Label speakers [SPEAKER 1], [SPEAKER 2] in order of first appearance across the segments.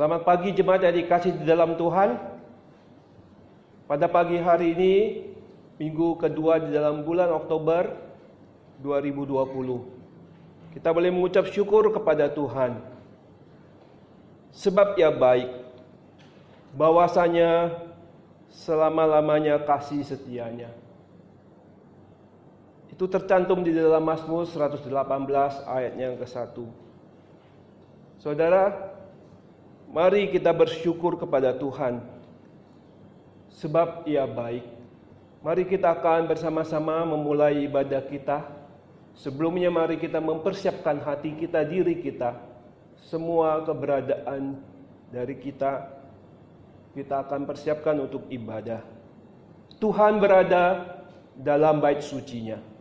[SPEAKER 1] Selamat pagi jemaat yang dikasihi di dalam Tuhan. Pada pagi hari ini, minggu kedua di dalam bulan Oktober 2020. Kita boleh mengucap syukur kepada Tuhan. Sebab Ia baik, bahwasanya selama-lamanya kasih setianya. Itu tercantum di dalam Mazmur 118 ayatnya yang ke-1. Saudara, mari kita bersyukur kepada Tuhan, sebab Ia baik. Mari kita akan bersama-sama memulai ibadah kita. Sebelumnya mari kita mempersiapkan hati kita, diri kita. Semua keberadaan dari kita akan persiapkan untuk ibadah. Tuhan berada dalam bait suci-Nya.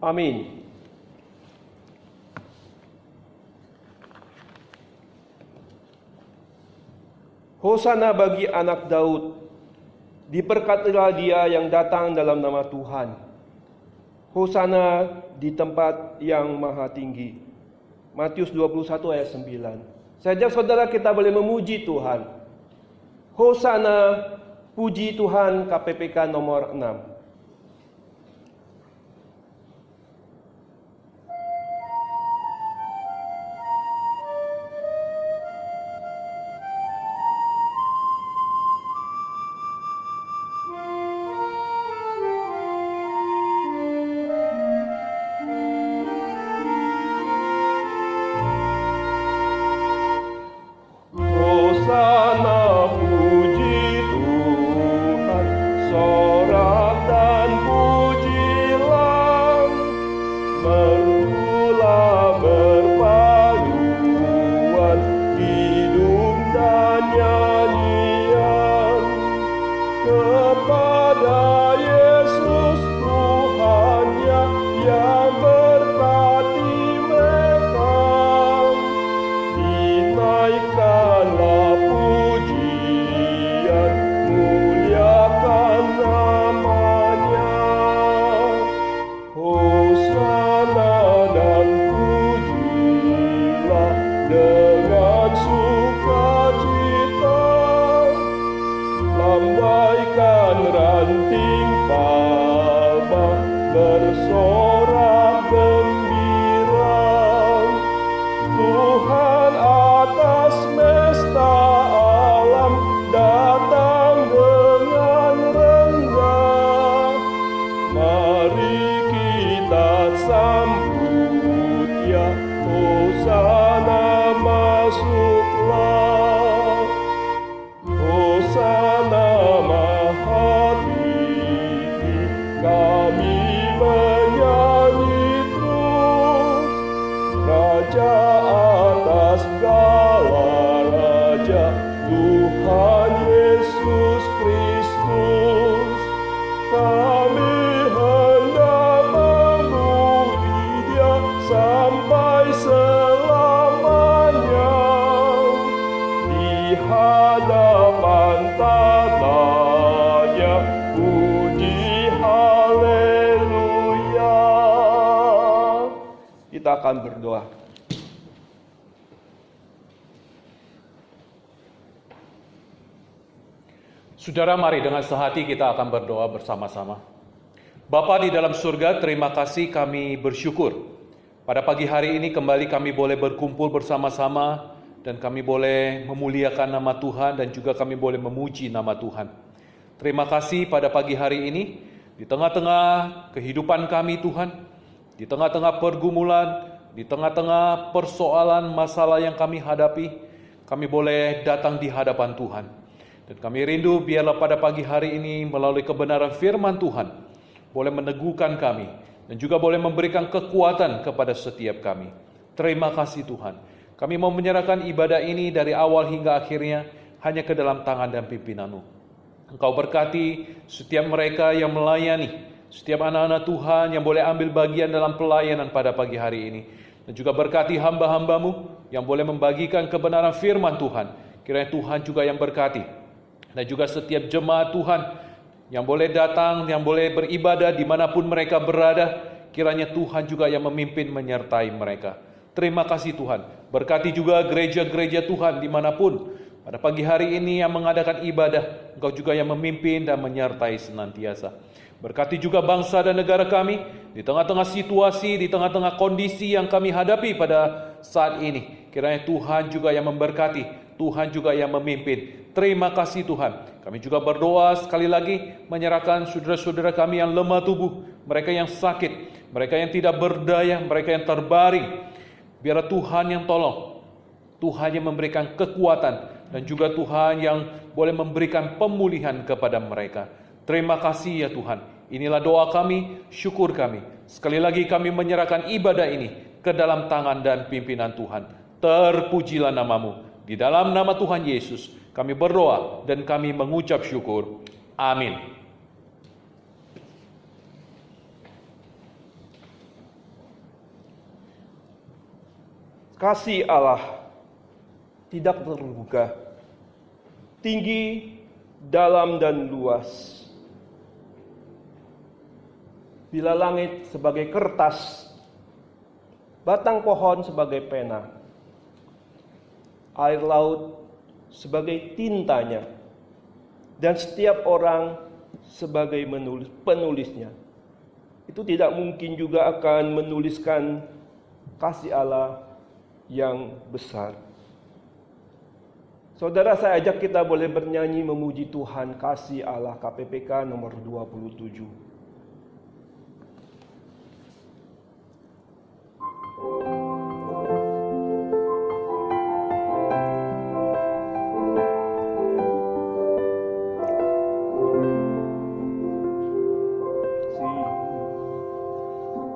[SPEAKER 1] Amin. Hosana bagi anak Daud. Diberkatilah dia yang datang dalam nama Tuhan. Hosana di tempat yang maha tinggi. Matius 21 ayat 9. Saya ajak saudara kita boleh memuji Tuhan. Hosana, puji Tuhan, KPPK nomor 6. Kita akan berdoa.
[SPEAKER 2] Saudara, mari dengan sehati kita akan berdoa bersama-sama. Bapa di dalam surga, terima kasih, kami bersyukur. Pada pagi hari ini kembali kami boleh berkumpul bersama-sama dan kami boleh memuliakan nama Tuhan dan juga kami boleh memuji nama Tuhan. Terima kasih pada pagi hari ini, di tengah-tengah kehidupan kami Tuhan, di tengah-tengah pergumulan, di tengah-tengah persoalan masalah yang kami hadapi, kami boleh datang di hadapan Tuhan. Dan kami rindu biarlah pada pagi hari ini melalui kebenaran firman Tuhan, boleh meneguhkan kami, dan juga boleh memberikan kekuatan kepada setiap kami. Terima kasih Tuhan. Kami mau menyerahkan ibadah ini dari awal hingga akhirnya hanya ke dalam tangan dan pimpinan-Mu. Engkau berkati setiap mereka yang melayani, setiap anak-anak Tuhan yang boleh ambil bagian dalam pelayanan pada pagi hari ini. Dan juga berkati hamba-hamba-Mu yang boleh membagikan kebenaran firman Tuhan. Kiranya Tuhan juga yang berkati. Dan juga setiap jemaat Tuhan yang boleh datang, yang boleh beribadah dimanapun mereka berada, kiranya Tuhan juga yang memimpin menyertai mereka. Terima kasih Tuhan. Berkati juga gereja-gereja Tuhan dimanapun pada pagi hari ini yang mengadakan ibadah, Engkau juga yang memimpin dan menyertai senantiasa. Berkati juga bangsa dan negara kami di tengah-tengah situasi, di tengah-tengah kondisi yang kami hadapi pada saat ini. Kiranya Tuhan juga yang memberkati, Tuhan juga yang memimpin. Terima kasih Tuhan. Kami juga berdoa sekali lagi menyerahkan saudara-saudara kami yang lemah tubuh, mereka yang sakit, mereka yang tidak berdaya, mereka yang terbaring. Biarlah Tuhan yang tolong, Tuhan yang memberikan kekuatan, dan juga Tuhan yang boleh memberikan pemulihan kepada mereka. Terima kasih ya Tuhan. Inilah doa kami, syukur kami. Sekali lagi kami menyerahkan ibadah ini ke dalam tangan dan pimpinan Tuhan. Terpujilah nama-Mu. Di dalam nama Tuhan Yesus kami berdoa dan kami mengucap syukur. Amin.
[SPEAKER 1] Kasih Allah tidak terduga, tinggi, dalam dan luas. Bila langit sebagai kertas, batang pohon sebagai pena, air laut sebagai tintanya, dan setiap orang sebagai penulisnya, itu tidak mungkin juga akan menuliskan kasih Allah yang besar. Saudara, saya ajak kita boleh bernyanyi memuji Tuhan kasih Allah, KPPK nomor 27.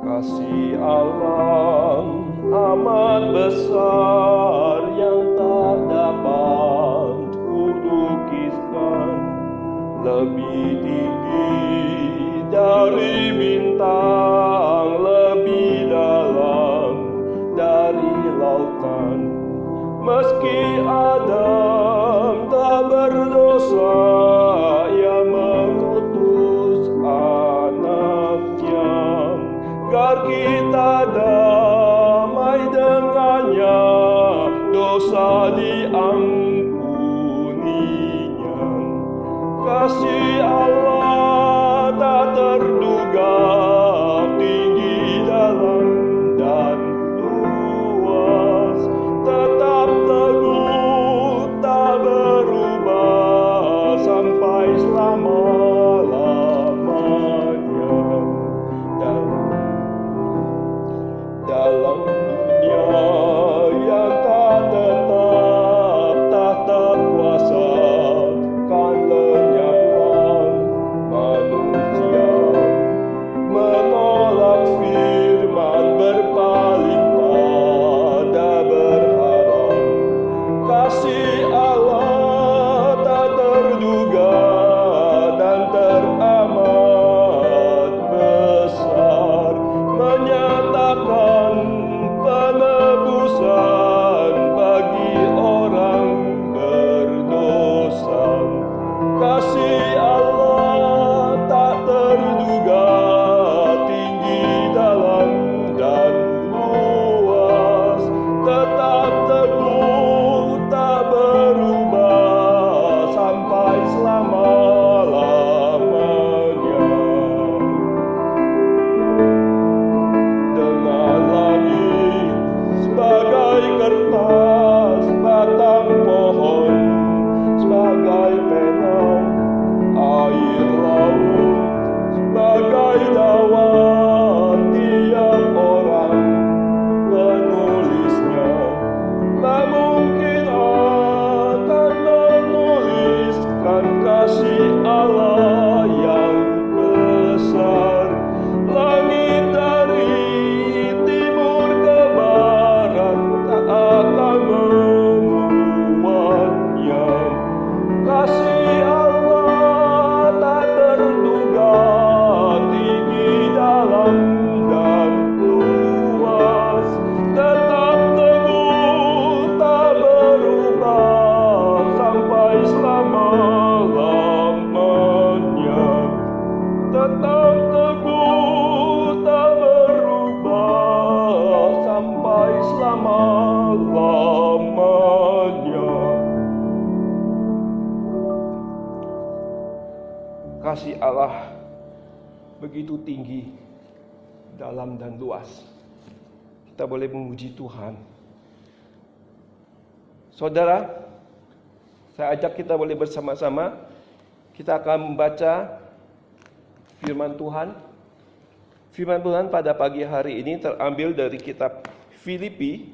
[SPEAKER 1] Kasih Allah amat besar yang tak dapat kulukiskan, lebih tinggi dari bintang, lebih dalam dari lautan. Meski Adam tak berdosa, Ia mengutus anaknya agar kita damai dengannya, dosa diampuninya. Kasih Allah tak terduga, tinggi, dalam dan luas, tetap teguh tak berubah sampai selama-lamanya. Dalam dunia yang tak tetap, tak kuasa kan lenyaplah. lawat tiap orang penulisnya, tak mungkin akan menuliskan kasih Allah yang besar. Langit dari timur ke barat tak akan memuatnya. Kasih Allah tak terduga, tinggi, dalam, dan luas. Tetap teguh, tak berubah sampai selama-lamanya. Tetap teguh, tak berubah sampai selama-lamanya. Kasih Allah begitu tinggi, dalam dan luas. Kita boleh memuji Tuhan. Saudara, saya ajak kita boleh bersama-sama. Kita akan membaca firman Tuhan. Firman Tuhan pada pagi hari ini terambil dari kitab Filipi,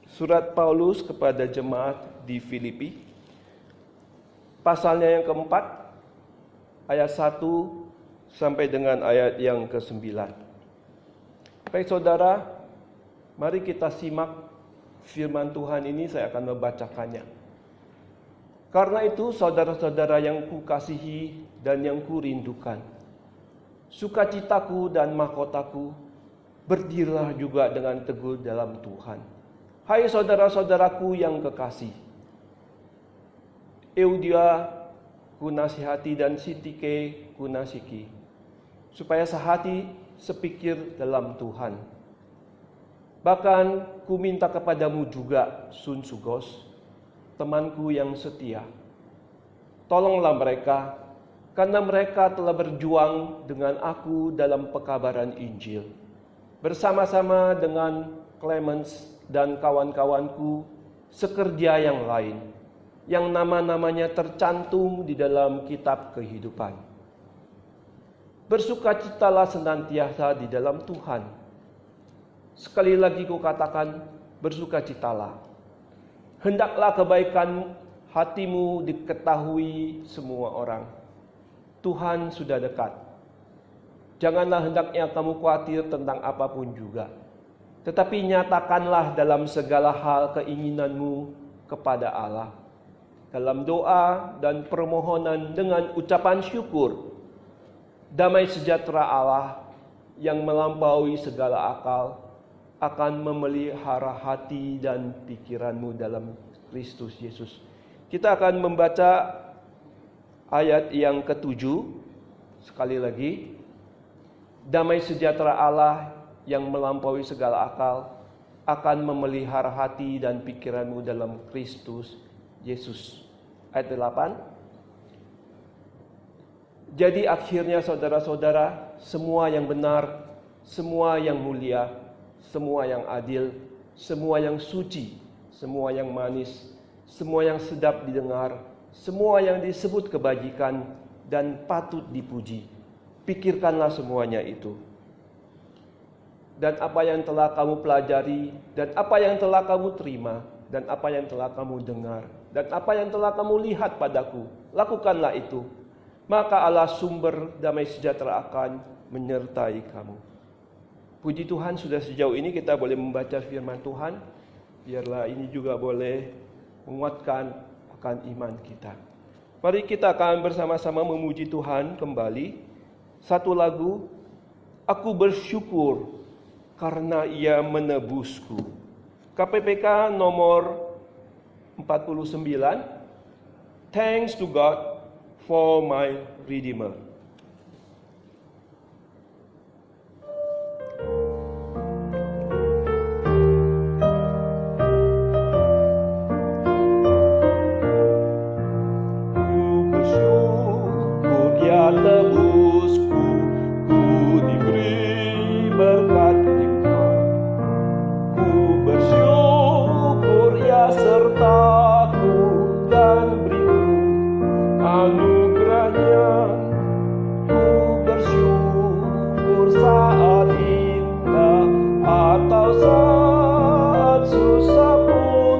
[SPEAKER 1] surat Paulus kepada jemaat di Filipi. Pasalnya yang keempat, ayat 1 sampai dengan ayat yang ke-9. Baik saudara, mari kita simak firman Tuhan ini, saya akan membacakannya. Karena itu saudara-saudara yang kukasihi dan yang kurindukan, sukacitaku dan mahkotaku, berdirilah juga dengan teguh dalam Tuhan. Hai saudara-saudaraku yang kekasih, Eudia kunasihati dan Sintike kunasiki, supaya sehati sepikir dalam Tuhan. Bahkan ku minta kepadamu juga, Sunsugos, temanku yang setia. Tolonglah mereka, karena mereka telah berjuang dengan aku dalam pekabaran Injil, bersama-sama dengan Clemens dan kawan-kawanku sekerja yang lain, yang nama-namanya tercantum di dalam kitab kehidupan. Bersukacitalah senantiasa di dalam Tuhan. Sekali lagi kukatakan, bersukacitalah. Hendaklah kebaikan hatimu diketahui semua orang. Tuhan sudah dekat. Janganlah hendaknya kamu khawatir tentang apapun juga, tetapi nyatakanlah dalam segala hal keinginanmu kepada Allah, dalam doa dan permohonan dengan ucapan syukur. Damai sejahtera Allah yang melampaui segala akal akan memelihara hati dan pikiranmu dalam Kristus Yesus. Kita akan membaca ayat yang ke-7 sekali lagi. Damai sejahtera Allah yang melampaui segala akal akan memelihara hati dan pikiranmu dalam Kristus Yesus. Ayat 8. Jadi akhirnya saudara-saudara, semua yang benar, semua yang mulia, semua yang adil, semua yang suci, semua yang manis, semua yang sedap didengar, semua yang disebut kebajikan dan patut dipuji, pikirkanlah semuanya itu. Dan apa yang telah kamu pelajari, dan apa yang telah kamu terima, dan apa yang telah kamu dengar, dan apa yang telah kamu lihat padaku, lakukanlah itu. Maka Allah sumber damai sejahtera akan menyertai kamu. Puji Tuhan, sudah sejauh ini kita boleh membaca firman Tuhan. Biarlah ini juga boleh menguatkan akan iman kita. Mari kita akan bersama-sama memuji Tuhan kembali. Satu lagu, Aku Bersyukur Karena Ia Menebusku. KPPK nomor 49. Thanks to God for my Redeemer. Ku bersyukur Dia tebusku, ku diberi berkat limpah. Ku bersyukur Ia sertaku dan beriku anugerahnya saat susah pun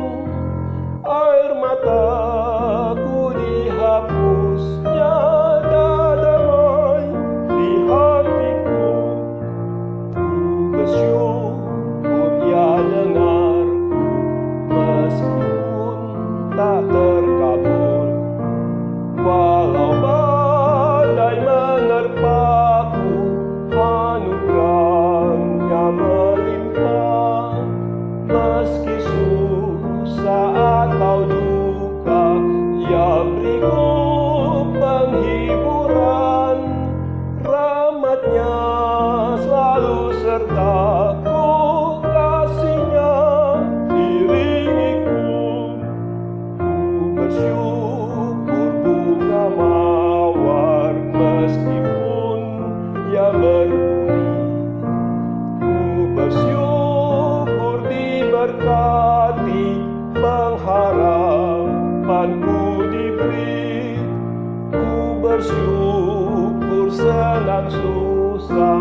[SPEAKER 1] air mataku dihapusnya, damai di hatiku. Ku bersyukur Ia dengarku meskipun tak terkabul. Walau badai menerpaku, anugerah-Nya melimpah. Meski susah atau duka, Ia beriku penghiburan. Rahmat-Nya selalu sertaku, kasih-Nya iringiku. Ku bersyukur bunga mawar meskipun ia berduri. Ku bersyukur diberkati, pengharapanku diberi. Ku bersyukur senang susah,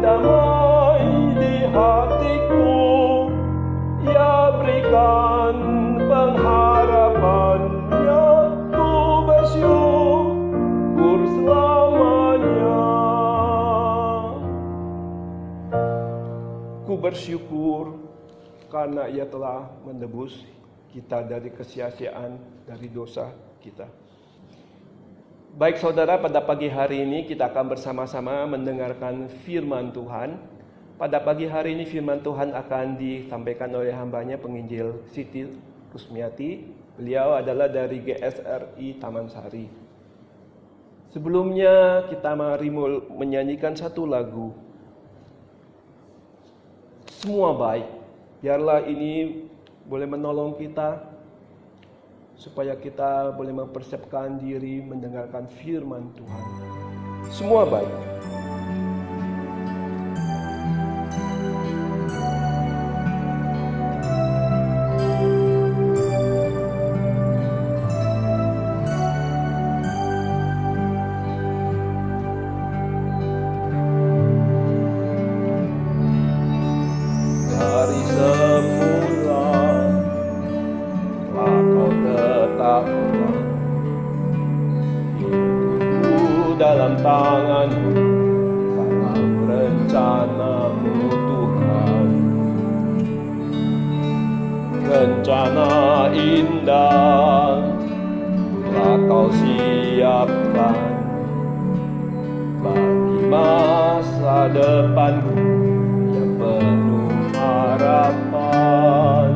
[SPEAKER 1] damai di hatiku. Ia berikan pengharapan-Nya, ku bersyukur selamanya. Ku bersyukur karena Ia telah menebus kita dari kesia-siaan, dari dosa kita. Baik saudara, pada pagi hari ini kita akan bersama-sama mendengarkan firman Tuhan. Pada pagi hari ini firman Tuhan akan disampaikan oleh hambanya penginjil Siti Rusmiati. Beliau adalah dari GSRI Taman Sari. Sebelumnya kita mari menyanyikan satu lagu. Semua baik. Biarlah ini boleh menolong kita supaya kita boleh mempersiapkan diri mendengarkan firman Tuhan. Semua baik. Dari semula telah Kau tetapkan hidupku dalam tangan-Mu, dalam rencana-Mu Tuhan. Rencana indah telah Kau siapkan bagi masa depanku yang penuh harapan.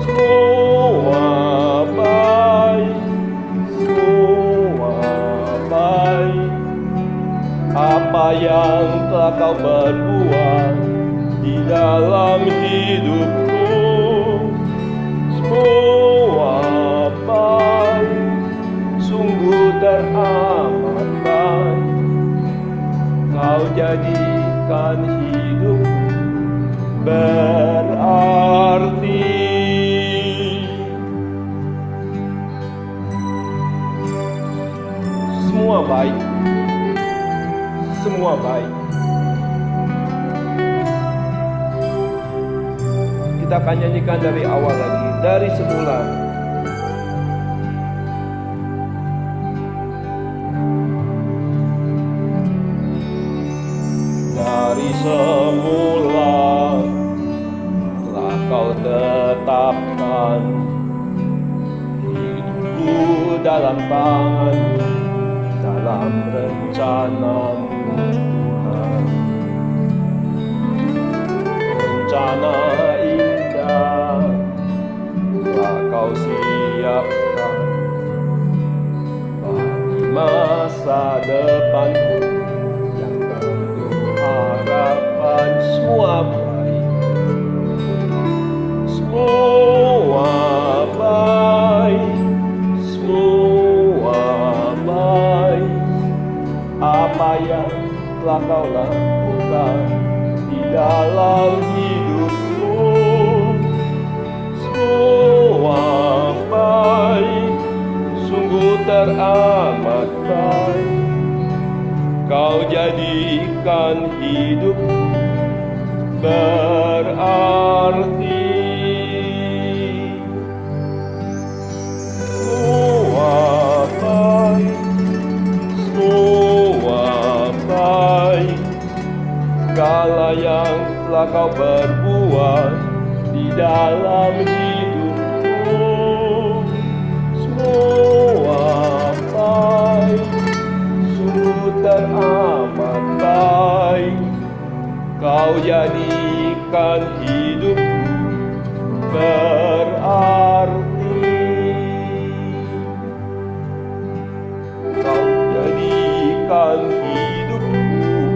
[SPEAKER 1] Semua baik, semua baik. Apa yang telah Kau berbuat di dalam hidupku, semua baik, sungguh teramat baik. Kau jadikan hidup berarti. Semua baik, semua baik. Kita akan nyanyikan dari awal lagi, dari semula. Dari semula telah Kau tetapkan hidupku dalam tangan-Mu, dalam rencana-Mu Tuhan. Rencana indah telah Kau siapkan bagi masa depanku yang penuh harapan. Semua baik, semua baik, semua baik. Apa yang telah Kau lakukan di dalam hidupku, semua baik, sungguh teramat baik. Kau jadikan hidup berarti. Semua baik segala yang telah kau berbuat di dalam hidupku. Semua baik, sungguh teramat baik. Kau jadikan hidupku berarti. Kau jadikan hidupku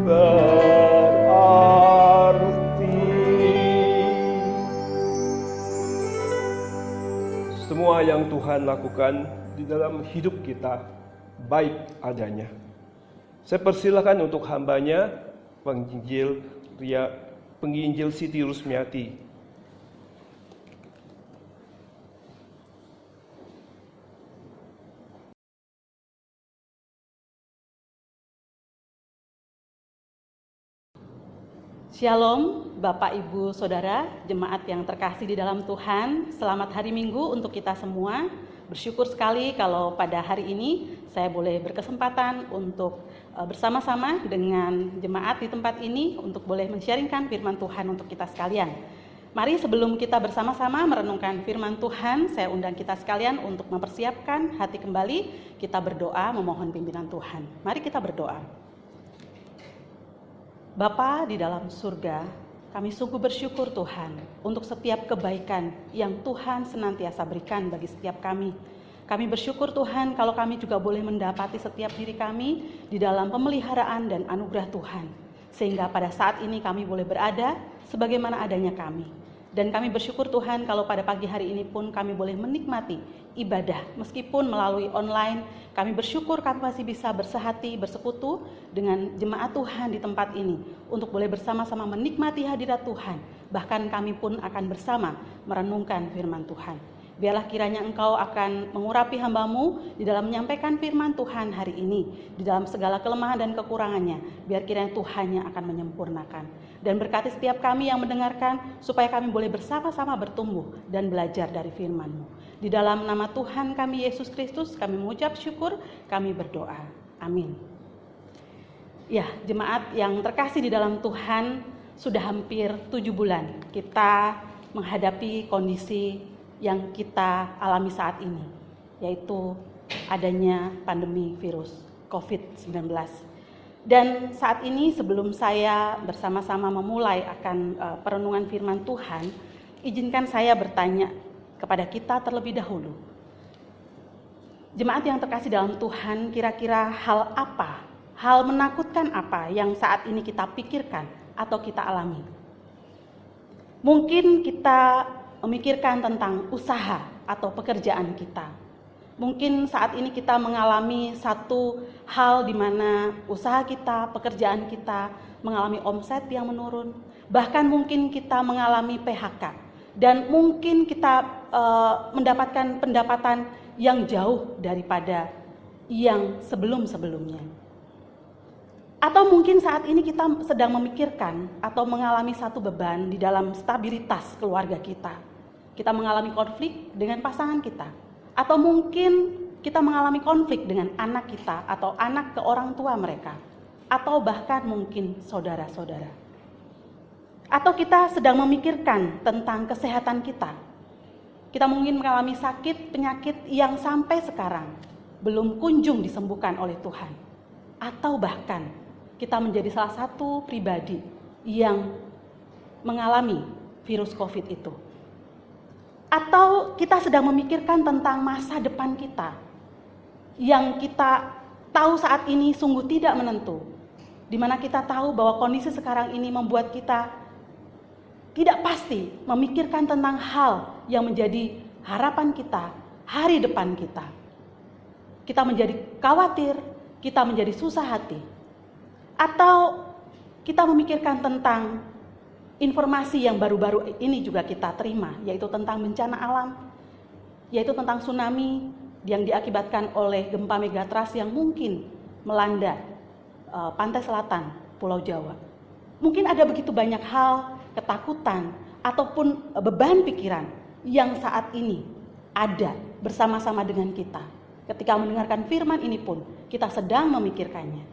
[SPEAKER 1] berarti. Semua yang Tuhan lakukan di dalam hidup kita baik adanya. Saya persilakan untuk hambanya, penginjil Siti Rusmiati.
[SPEAKER 3] Shalom, Bapak, Ibu, Saudara, jemaat yang terkasih di dalam Tuhan. Selamat hari Minggu untuk kita semua. Bersyukur sekali kalau pada hari ini saya boleh berkesempatan untuk bersama-sama dengan jemaat di tempat ini untuk boleh men-sharingkan firman Tuhan untuk kita sekalian. Mari sebelum kita bersama-sama merenungkan firman Tuhan, saya undang kita sekalian untuk mempersiapkan hati kembali, kita berdoa memohon pimpinan Tuhan. Mari kita berdoa. Bapa di dalam surga, kami sungguh bersyukur Tuhan untuk setiap kebaikan yang Tuhan senantiasa berikan bagi setiap kami. Kami bersyukur Tuhan kalau kami juga boleh mendapati setiap diri kami di dalam pemeliharaan dan anugerah Tuhan. Sehingga pada saat ini kami boleh berada sebagaimana adanya kami. Dan kami bersyukur Tuhan kalau pada pagi hari ini pun kami boleh menikmati ibadah meskipun melalui online. Kami bersyukur kami masih bisa bersehati, bersekutu dengan jemaat Tuhan di tempat ini untuk boleh bersama-sama menikmati hadirat Tuhan. Bahkan kami pun akan bersama merenungkan firman Tuhan. Biarlah kiranya Engkau akan mengurapi hamba-Mu di dalam menyampaikan firman Tuhan hari ini, di dalam segala kelemahan dan kekurangannya, biar kiranya Tuhan yang akan menyempurnakan. Dan berkati setiap kami yang mendengarkan, supaya kami boleh bersama-sama bertumbuh dan belajar dari firman-Mu. Di dalam nama Tuhan kami Yesus Kristus, kami mengucap syukur, kami berdoa. Amin. Ya, jemaat yang terkasih di dalam Tuhan, sudah hampir 7 bulan kita menghadapi kondisi yang kita alami saat ini, yaitu adanya pandemi virus COVID-19. Dan saat ini sebelum saya bersama-sama memulai akan perenungan firman Tuhan, izinkan saya bertanya kepada kita terlebih dahulu. Jemaat yang terkasih dalam Tuhan, kira-kira hal apa, hal menakutkan apa yang saat ini kita pikirkan atau kita alami? Mungkin kita memikirkan tentang usaha atau pekerjaan kita. Mungkin saat ini kita mengalami satu hal di mana usaha kita, pekerjaan kita mengalami omset yang menurun. Bahkan mungkin kita mengalami PHK. Dan mungkin kita mendapatkan pendapatan yang jauh daripada yang sebelum-sebelumnya. Atau mungkin saat ini kita sedang memikirkan atau mengalami satu beban di dalam stabilitas keluarga kita. Kita mengalami konflik dengan pasangan kita, atau mungkin kita mengalami konflik dengan anak kita atau anak ke orang tua mereka, atau bahkan mungkin saudara-saudara. Atau kita sedang memikirkan tentang kesehatan kita. Kita mungkin mengalami sakit, penyakit yang sampai sekarang belum kunjung disembuhkan oleh Tuhan. Atau bahkan kita menjadi salah satu pribadi yang mengalami virus COVID itu. Atau kita sedang memikirkan tentang masa depan kita yang kita tahu saat ini sungguh tidak menentu, di mana kita tahu bahwa kondisi sekarang ini membuat kita tidak pasti memikirkan tentang hal yang menjadi harapan kita, hari depan kita. Kita menjadi khawatir, kita menjadi susah hati. Atau kita memikirkan tentang informasi yang baru-baru ini juga kita terima, yaitu tentang bencana alam, yaitu tentang tsunami yang diakibatkan oleh gempa megatrust yang mungkin melanda pantai selatan Pulau Jawa. Mungkin ada begitu banyak hal, ketakutan, ataupun beban pikiran yang saat ini ada bersama-sama dengan kita. Ketika mendengarkan firman ini pun, kita sedang memikirkannya.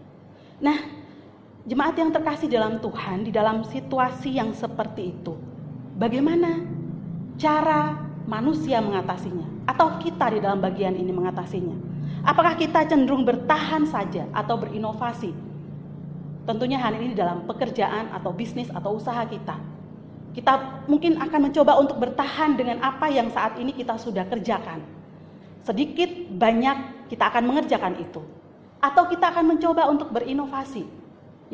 [SPEAKER 3] Nah, jemaat yang terkasih dalam Tuhan, di dalam situasi yang seperti itu, bagaimana cara manusia mengatasinya? Atau kita di dalam bagian ini mengatasinya? Apakah kita cenderung bertahan saja atau berinovasi? Tentunya hal ini dalam pekerjaan atau bisnis atau usaha kita. Kita mungkin akan mencoba untuk bertahan dengan apa yang saat ini kita sudah kerjakan. Sedikit banyak kita akan mengerjakan itu. Atau kita akan mencoba untuk berinovasi.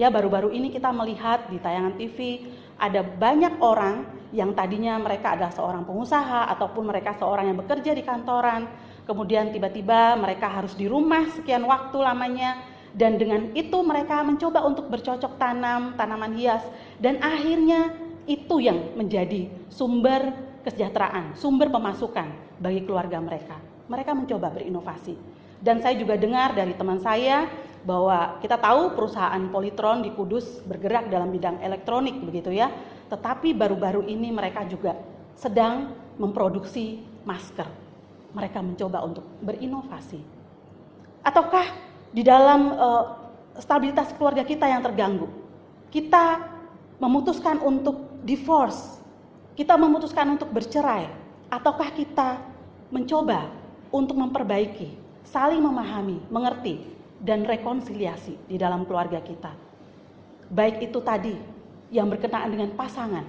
[SPEAKER 3] Ya, baru-baru ini kita melihat di tayangan TV ada banyak orang yang tadinya mereka adalah seorang pengusaha ataupun mereka seorang yang bekerja di kantoran, kemudian tiba-tiba mereka harus di rumah sekian waktu lamanya, dan dengan itu mereka mencoba untuk bercocok tanam tanaman hias, dan akhirnya itu yang menjadi sumber kesejahteraan, sumber pemasukan bagi keluarga mereka. Mereka mencoba berinovasi. Dan saya juga dengar dari teman saya bahwa kita tahu perusahaan Polytron di Kudus bergerak dalam bidang elektronik begitu ya. Tetapi baru-baru ini mereka juga sedang memproduksi masker. Mereka mencoba untuk berinovasi. Ataukah di dalam stabilitas keluarga kita yang terganggu, kita memutuskan untuk divorce, kita memutuskan untuk bercerai, ataukah kita mencoba untuk memperbaiki, saling memahami, mengerti, dan rekonsiliasi di dalam keluarga kita. Baik itu tadi yang berkenaan dengan pasangan,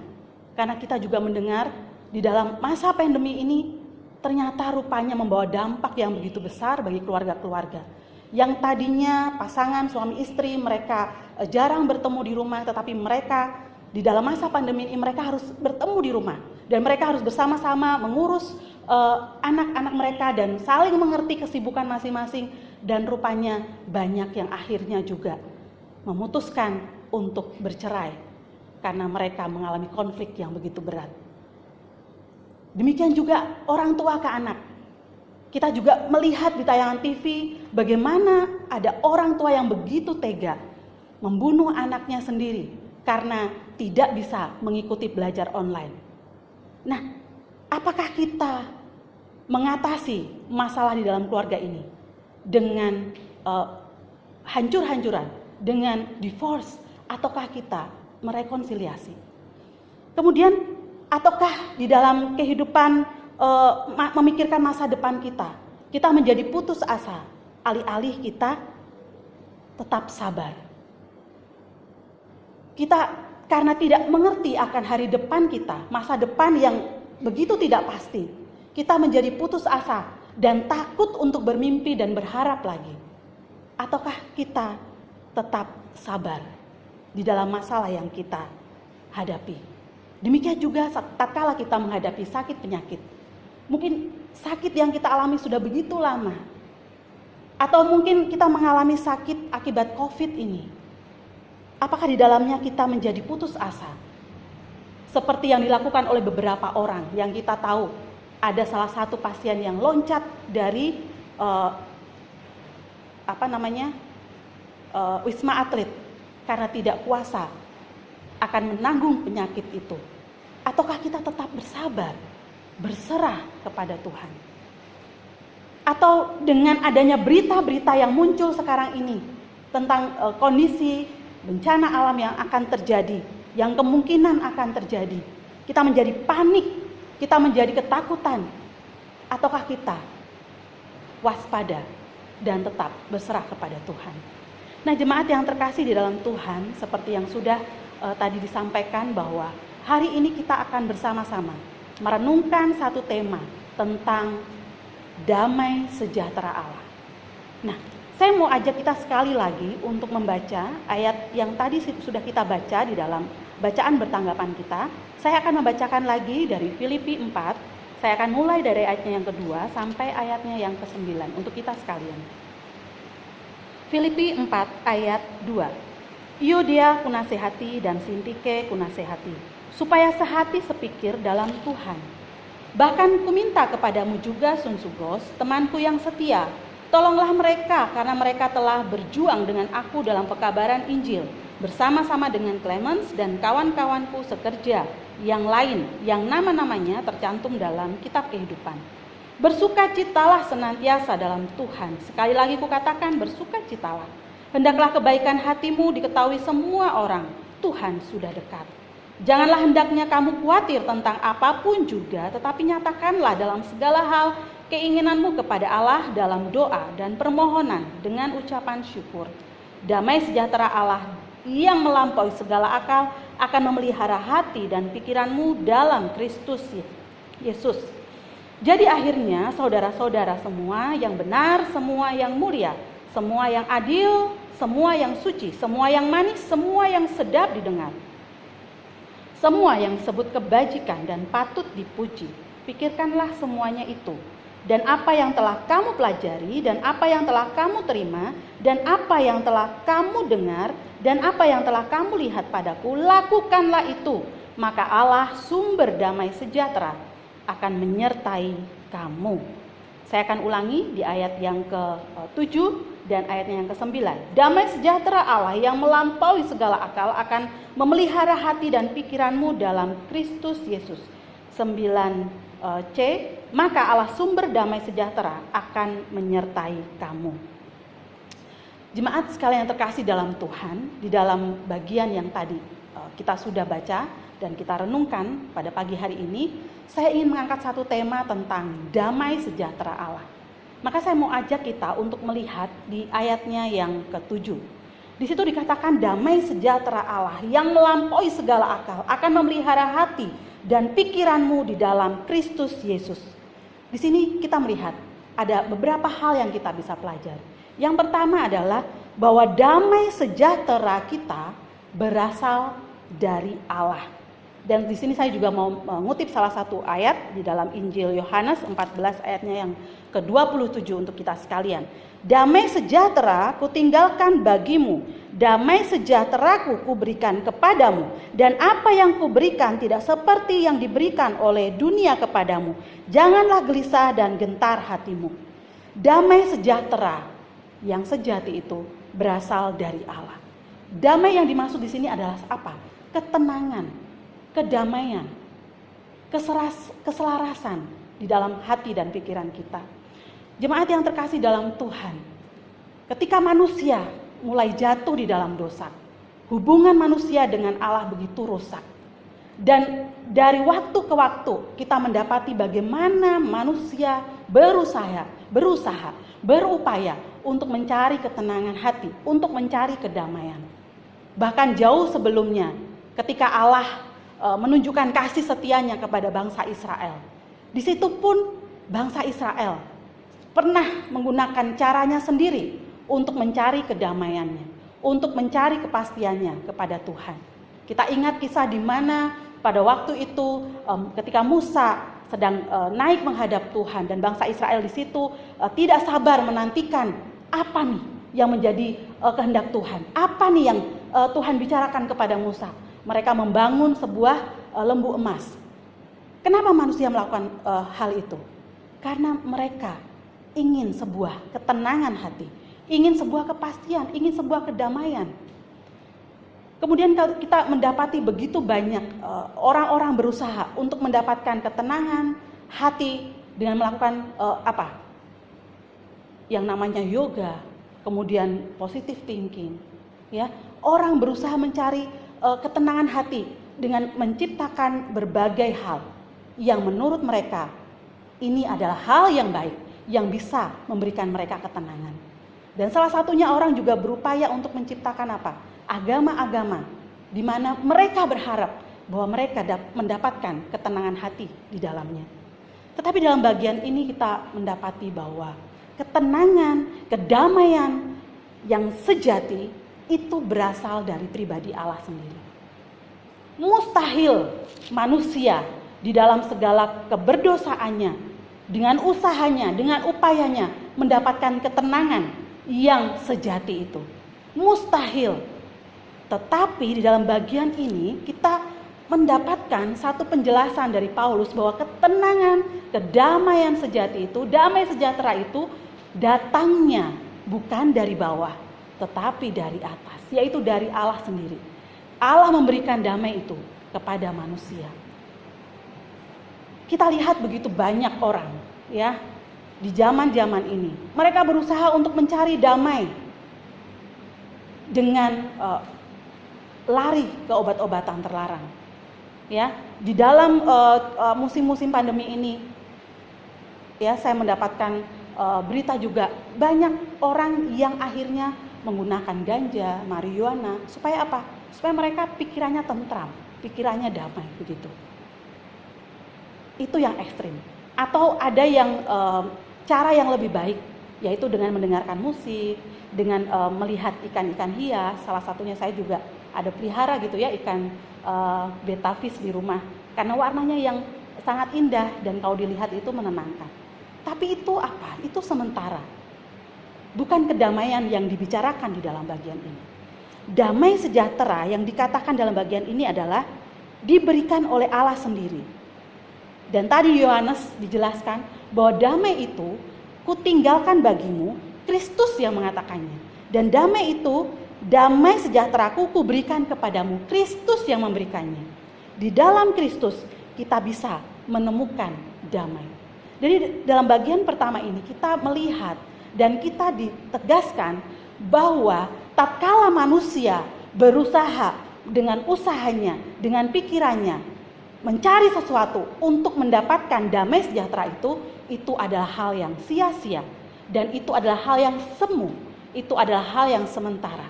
[SPEAKER 3] karena kita juga mendengar di dalam masa pandemi ini ternyata rupanya membawa dampak yang begitu besar bagi keluarga-keluarga. Yang tadinya pasangan suami istri mereka jarang bertemu di rumah, tetapi mereka di dalam masa pandemi ini mereka harus bertemu di rumah. Dan mereka harus bersama-sama mengurus anak-anak mereka dan saling mengerti kesibukan masing-masing. Dan rupanya banyak yang akhirnya juga memutuskan untuk bercerai karena mereka mengalami konflik yang begitu berat. Demikian juga orang tua ke anak. Kita juga melihat di tayangan TV bagaimana ada orang tua yang begitu tega membunuh anaknya sendiri karena tidak bisa mengikuti belajar online. Nah, apakah kita mengatasi masalah di dalam keluarga ini dengan hancur-hancuran, dengan divorce, ataukah kita merekonsiliasi? Kemudian, ataukah di dalam kehidupan memikirkan masa depan kita menjadi putus asa, alih-alih kita tetap sabar. Kita karena tidak mengerti akan hari depan kita, masa depan yang begitu tidak pasti, kita menjadi putus asa dan takut untuk bermimpi dan berharap lagi. Ataukah kita tetap sabar di dalam masalah yang kita hadapi? Demikian juga tatkala kita menghadapi sakit penyakit. Mungkin sakit yang kita alami sudah begitu lama. Atau mungkin kita mengalami sakit akibat COVID ini. Apakah di dalamnya kita menjadi putus asa? Seperti yang dilakukan oleh beberapa orang yang kita tahu. Ada salah satu pasien yang loncat dari Wisma Atlet karena tidak kuasa akan menanggung penyakit itu. Ataukah kita tetap bersabar, berserah kepada Tuhan? Atau dengan adanya berita-berita yang muncul sekarang ini tentang kondisi bencana alam yang akan terjadi, yang kemungkinan akan terjadi, kita menjadi panik, kita menjadi ketakutan, ataukah kita waspada dan tetap berserah kepada Tuhan? Nah, jemaat yang terkasih di dalam Tuhan, seperti yang sudah tadi disampaikan bahwa hari ini kita akan bersama-sama merenungkan satu tema tentang damai sejahtera Allah. Nah, saya mau ajak kita sekali lagi untuk membaca ayat yang tadi sudah kita baca di dalam bacaan bertanggapan kita. Saya akan membacakan lagi dari Filipi 4. Saya akan mulai dari ayatnya yang kedua sampai ayatnya yang ke-9 untuk kita sekalian. Filipi 4 ayat 2. Euodia kunasehati dan Sintike kunasehati, supaya sehati sepikir dalam Tuhan. Bahkan kuminta kepadamu juga Sunsugos, temanku yang setia, Tolonglah mereka karena mereka telah berjuang dengan aku dalam pekabaran Injil, bersama-sama dengan Clemens dan kawan-kawanku sekerja yang lain yang nama-namanya tercantum dalam kitab kehidupan. Bersukacitalah senantiasa dalam Tuhan. Sekali lagi kukatakan, bersukacitalah. Hendaklah kebaikan hatimu diketahui semua orang. Tuhan sudah dekat. Janganlah hendaknya kamu khawatir tentang apapun juga, tetapi nyatakanlah dalam segala hal keinginanmu kepada Allah dalam doa dan permohonan dengan ucapan syukur. Damai sejahtera Allah yang melampaui segala akal akan memelihara hati dan pikiranmu dalam Kristus Yesus. Jadi akhirnya saudara-saudara semua yang benar, semua yang mulia, semua yang adil, semua yang suci, semua yang manis, semua yang sedap didengar, semua yang disebut kebajikan dan patut dipuji, pikirkanlah semuanya itu. Dan apa yang telah kamu pelajari, dan apa yang telah kamu terima, dan apa yang telah kamu dengar, dan apa yang telah kamu lihat padaku, lakukanlah itu. Maka Allah sumber damai sejahtera akan menyertai kamu. Saya akan ulangi di ayat yang ke-7 dan ayatnya yang ke-9. Damai sejahtera Allah yang melampaui segala akal akan memelihara hati dan pikiranmu dalam Kristus Yesus. 9C, maka Allah sumber damai sejahtera akan menyertai kamu. Jemaat sekalian yang terkasih dalam Tuhan, di dalam bagian yang tadi kita sudah baca dan kita renungkan pada pagi hari ini, saya ingin mengangkat satu tema tentang damai sejahtera Allah. Maka saya mau ajak kita untuk melihat di ayatnya yang ke-7. Di situ dikatakan damai sejahtera Allah yang melampaui segala akal akan memelihara hati dan pikiranmu di dalam Kristus Yesus. Di sini kita melihat ada beberapa hal yang kita bisa pelajari. Yang pertama adalah bahwa damai sejahtera kita berasal dari Allah. Dan di sini saya juga mau mengutip salah satu ayat di dalam Injil Yohanes 14 ayatnya yang ke-27 untuk kita sekalian. Damai sejahtera kutinggalkan bagimu, damai sejahteraku kuberikan kepadamu, dan apa yang kuberikan tidak seperti yang diberikan oleh dunia kepadamu. Janganlah gelisah dan gentar hatimu. Damai sejahtera yang sejati itu berasal dari Allah. Damai yang dimaksud di sini adalah apa? Ketenangan, kedamaian, keselarasan di dalam hati dan pikiran kita. Jemaat yang terkasih dalam Tuhan, ketika manusia mulai jatuh di dalam dosa, hubungan manusia dengan Allah begitu rusak. Dan dari waktu ke waktu kita mendapati bagaimana manusia berusaha, berupaya untuk mencari ketenangan hati, untuk mencari kedamaian. Bahkan jauh sebelumnya, ketika Allah menunjukkan kasih setianya kepada bangsa Israel, di situ pun bangsa Israel pernah menggunakan caranya sendiri untuk mencari kedamaiannya, untuk mencari kepastiannya kepada Tuhan. Kita ingat kisah di mana pada waktu itu ketika Musa sedang naik menghadap Tuhan dan bangsa Israel di situ tidak sabar menantikan apa nih yang menjadi kehendak Tuhan, apa nih yang Tuhan bicarakan kepada Musa. Mereka membangun sebuah lembu emas. Kenapa manusia melakukan hal itu? Karena mereka ingin sebuah ketenangan hati, ingin sebuah kepastian, ingin sebuah kedamaian. Kemudian kita mendapati begitu banyak orang-orang berusaha untuk mendapatkan ketenangan hati dengan melakukan yang namanya yoga, kemudian positive thinking. Ya, orang berusaha mencari ketenangan hati dengan menciptakan berbagai hal yang menurut mereka ini adalah hal yang baik, yang bisa memberikan mereka ketenangan. Dan salah satunya orang juga berupaya untuk menciptakan apa? Agama-agama di mana mereka berharap bahwa mereka mendapatkan ketenangan hati di dalamnya. Tetapi dalam bagian ini kita mendapati bahwa ketenangan, kedamaian yang sejati itu berasal dari pribadi Allah sendiri. Mustahil manusia di dalam segala keberdosaannya, dengan usahanya, dengan upayanya mendapatkan ketenangan yang sejati itu. Mustahil. Tetapi di dalam bagian ini kita mendapatkan satu penjelasan dari Paulus bahwa ketenangan, kedamaian sejati itu, damai sejahtera itu datangnya bukan dari bawah, tetapi dari atas, yaitu dari Allah sendiri. Allah memberikan damai itu kepada manusia. Kita lihat begitu banyak orang, ya, di zaman-zaman ini. Mereka berusaha untuk mencari damai dengan lari ke obat-obatan terlarang. Ya, di dalam musim-musim pandemi ini, ya, saya mendapatkan berita juga banyak orang yang akhirnya menggunakan ganja, marijuana, supaya apa? Supaya mereka pikirannya tentram, pikirannya damai, begitu. Itu yang ekstrim. Atau ada yang cara yang lebih baik, yaitu dengan mendengarkan musik, dengan melihat ikan-ikan hias. Salah satunya saya juga ada pelihara gitu ya, ikan betta fish di rumah, karena warnanya yang sangat indah dan kalau dilihat itu menenangkan. Tapi itu apa? Itu sementara. Bukan kedamaian yang dibicarakan di dalam bagian ini. Damai sejahtera yang dikatakan dalam bagian ini adalah diberikan oleh Allah sendiri. Dan tadi Yohanes dijelaskan bahwa damai itu kutinggalkan bagimu, Kristus yang mengatakannya. Dan damai itu, damai sejahteraku kuberikan kepadamu, Kristus yang memberikannya. Di dalam Kristus kita bisa menemukan damai. Jadi dalam bagian pertama ini kita melihat dan kita ditegaskan bahwa tatkala manusia berusaha dengan usahanya, dengan pikirannya, mencari sesuatu untuk mendapatkan damai sejahtera itu adalah hal yang sia-sia. Dan itu adalah hal yang semu, itu adalah hal yang sementara.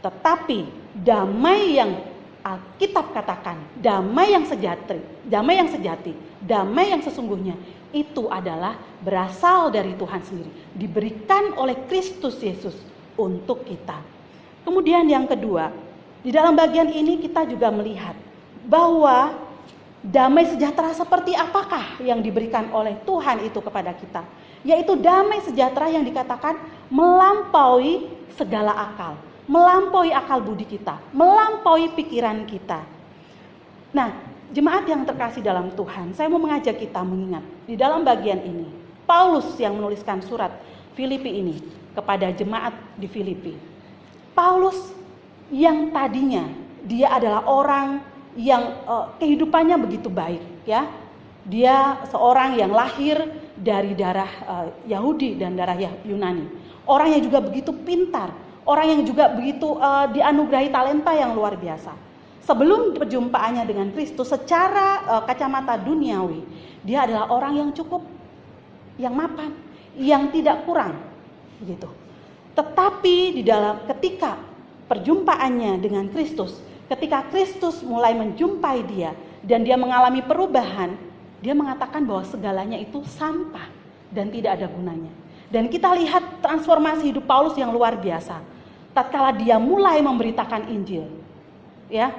[SPEAKER 3] Tetapi damai yang Alkitab katakan, damai yang sejati, damai yang sesungguhnya, itu adalah berasal dari Tuhan sendiri, diberikan oleh Kristus Yesus untuk kita. Kemudian yang kedua, di dalam bagian ini kita juga melihat bahwa damai sejahtera seperti apakah yang diberikan oleh Tuhan itu kepada kita? Yaitu damai sejahtera yang dikatakan melampaui segala akal, melampaui akal budi kita, melampaui pikiran kita. Nah, jemaat yang terkasih dalam Tuhan, saya mau mengajak kita mengingat di dalam bagian ini, Paulus yang menuliskan surat Filipi ini kepada jemaat di Filipi. Paulus yang tadinya dia adalah orang yang kehidupannya begitu baik, ya. Dia seorang yang lahir dari darah Yahudi dan darah Yunani. Orang yang juga begitu pintar, orang yang juga begitu dianugerahi talenta yang luar biasa. Sebelum perjumpaannya dengan Kristus, secara kacamata duniawi, dia adalah orang yang cukup, yang mapan, yang tidak kurang, begitu. Tetapi di dalam ketika perjumpaannya dengan Kristus, ketika Kristus mulai menjumpai dia dan dia mengalami perubahan, dia mengatakan bahwa segalanya itu sampah dan tidak ada gunanya. Dan kita lihat transformasi hidup Paulus yang luar biasa. Tatkala dia mulai memberitakan Injil, ya,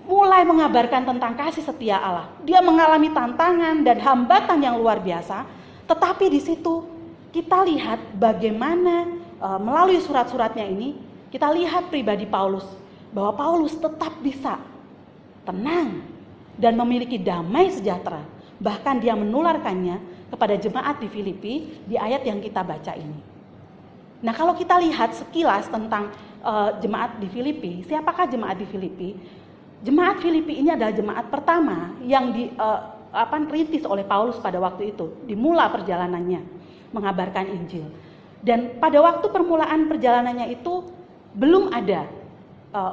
[SPEAKER 3] mulai mengabarkan tentang kasih setia Allah, dia mengalami tantangan dan hambatan yang luar biasa. Tetapi di situ kita lihat bagaimana melalui surat-suratnya ini, kita lihat pribadi Paulus, bahwa Paulus tetap bisa tenang dan memiliki damai sejahtera. Bahkan dia menularkannya kepada jemaat di Filipi di ayat yang kita baca ini. Nah, kalau kita lihat sekilas tentang jemaat di Filipi, siapakah jemaat di Filipi? Jemaat Filipi ini adalah jemaat pertama yang dirintis oleh Paulus pada waktu itu, dimula perjalanannya mengabarkan Injil. Dan pada waktu permulaan perjalanannya itu belum ada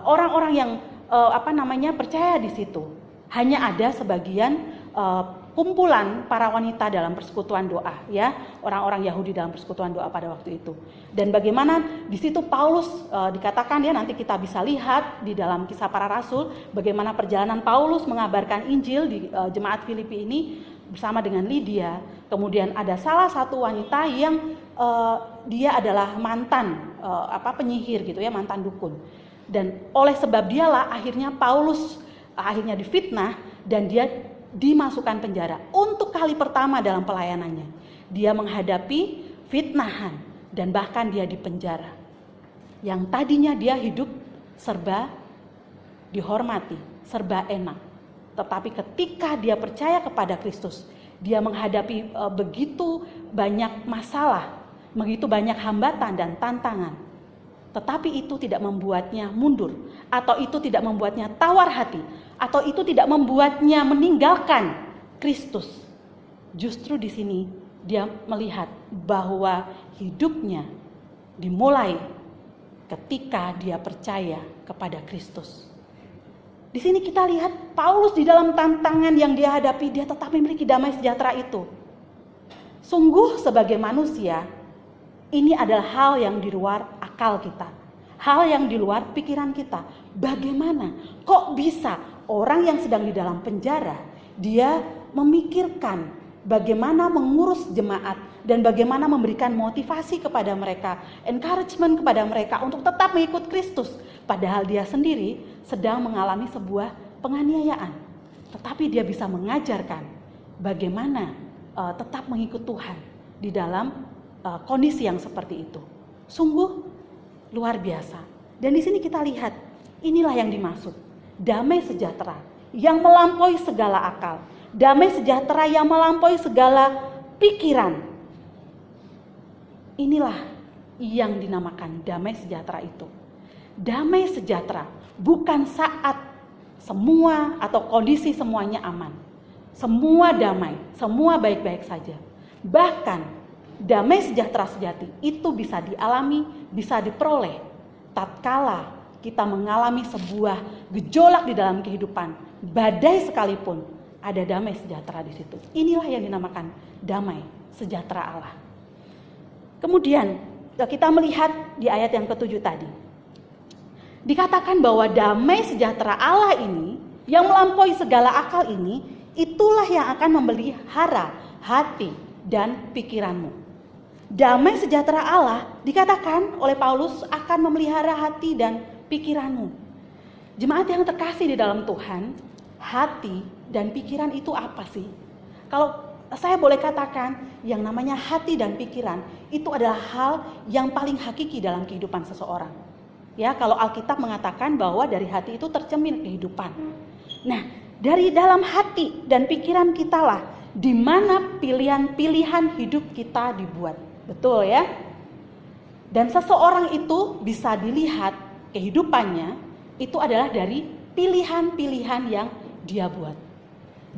[SPEAKER 3] orang-orang yang percaya di situ. Hanya ada sebagian kumpulan para wanita dalam persekutuan doa, ya, orang-orang Yahudi dalam persekutuan doa pada waktu itu. Dan bagaimana di situ Paulus dikatakan, ya, nanti kita bisa lihat di dalam Kisah Para Rasul bagaimana perjalanan Paulus mengabarkan Injil di jemaat Filipi ini bersama dengan Lydia. Kemudian ada salah satu wanita yang dia adalah mantan penyihir gitu ya, mantan dukun. Dan oleh sebab dialah akhirnya Paulus akhirnya difitnah dan dia dimasukkan penjara untuk kali pertama dalam pelayanannya. Dia menghadapi fitnahan dan bahkan dia dipenjara. Yang tadinya dia hidup serba dihormati, serba enak. Tetapi ketika dia percaya kepada Kristus, dia menghadapi begitu banyak masalah begitu banyak hambatan dan tantangan. Tetapi itu tidak membuatnya mundur, atau itu tidak membuatnya tawar hati, atau itu tidak membuatnya meninggalkan Kristus. Justru di sini dia melihat bahwa hidupnya dimulai ketika dia percaya kepada Kristus. Di sini kita lihat Paulus di dalam tantangan yang dia hadapi, dia tetap memiliki damai sejahtera itu. Sungguh sebagai manusia, ini adalah hal yang di luar akal kita. Hal yang di luar pikiran kita. Bagaimana? Kok bisa orang yang sedang di dalam penjara, dia memikirkan bagaimana mengurus jemaat dan bagaimana memberikan motivasi kepada mereka, encouragement kepada mereka untuk tetap mengikut Kristus. Padahal dia sendiri sedang mengalami sebuah penganiayaan. Tetapi dia bisa mengajarkan bagaimana tetap mengikut Tuhan di dalam kondisi yang seperti itu. Sungguh luar biasa. Dan di sini kita lihat, inilah yang dimaksud. Damai sejahtera yang melampaui segala akal. Damai sejahtera yang melampaui segala pikiran. Inilah yang dinamakan damai sejahtera itu. Damai sejahtera bukan saat semua atau kondisi semuanya aman. Semua damai, semua baik-baik saja. Bahkan damai sejahtera sejati itu bisa dialami, bisa diperoleh tatkala kita mengalami sebuah gejolak di dalam kehidupan, badai sekalipun, ada damai sejahtera di situ. Inilah yang dinamakan damai sejahtera Allah. Kemudian kita melihat di ayat yang ke-7 tadi. Dikatakan bahwa damai sejahtera Allah ini yang melampaui segala akal ini, itulah yang akan memelihara hati dan pikiranmu. Damai sejahtera Allah dikatakan oleh Paulus akan memelihara hati dan pikiranmu. Jemaat yang terkasih di dalam Tuhan, hati dan pikiran itu apa sih? Kalau saya boleh katakan, yang namanya hati dan pikiran itu adalah hal yang paling hakiki dalam kehidupan seseorang. Ya, kalau Alkitab mengatakan bahwa dari hati itu tercermin kehidupan. Nah, dari dalam hati dan pikiran kita lah di mana pilihan-pilihan hidup kita dibuat. Betul ya? Dan seseorang itu bisa dilihat kehidupannya itu adalah dari pilihan-pilihan yang dia buat.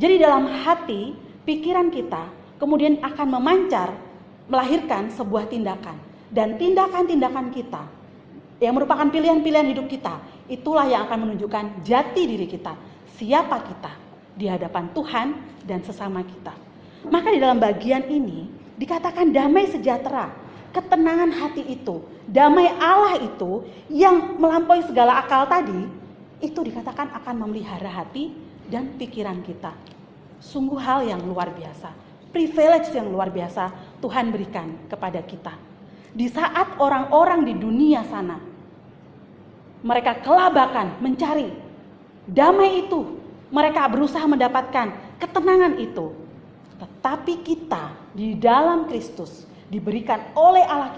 [SPEAKER 3] Jadi dalam hati, pikiran kita kemudian akan memancar, melahirkan sebuah tindakan. Dan tindakan-tindakan kita yang merupakan pilihan-pilihan hidup kita, itulah yang akan menunjukkan jati diri kita, siapa kita di hadapan Tuhan dan sesama kita. Maka di dalam bagian ini dikatakan damai sejahtera, ketenangan hati itu, damai Allah itu yang melampaui segala akal tadi, itu dikatakan akan memelihara hati dan pikiran kita. Sungguh hal yang luar biasa, privilege yang luar biasa Tuhan berikan kepada kita. Di saat orang-orang di dunia sana, mereka kelabakan mencari damai itu, mereka berusaha mendapatkan ketenangan itu. Tetapi kita di dalam Kristus diberikan oleh Allah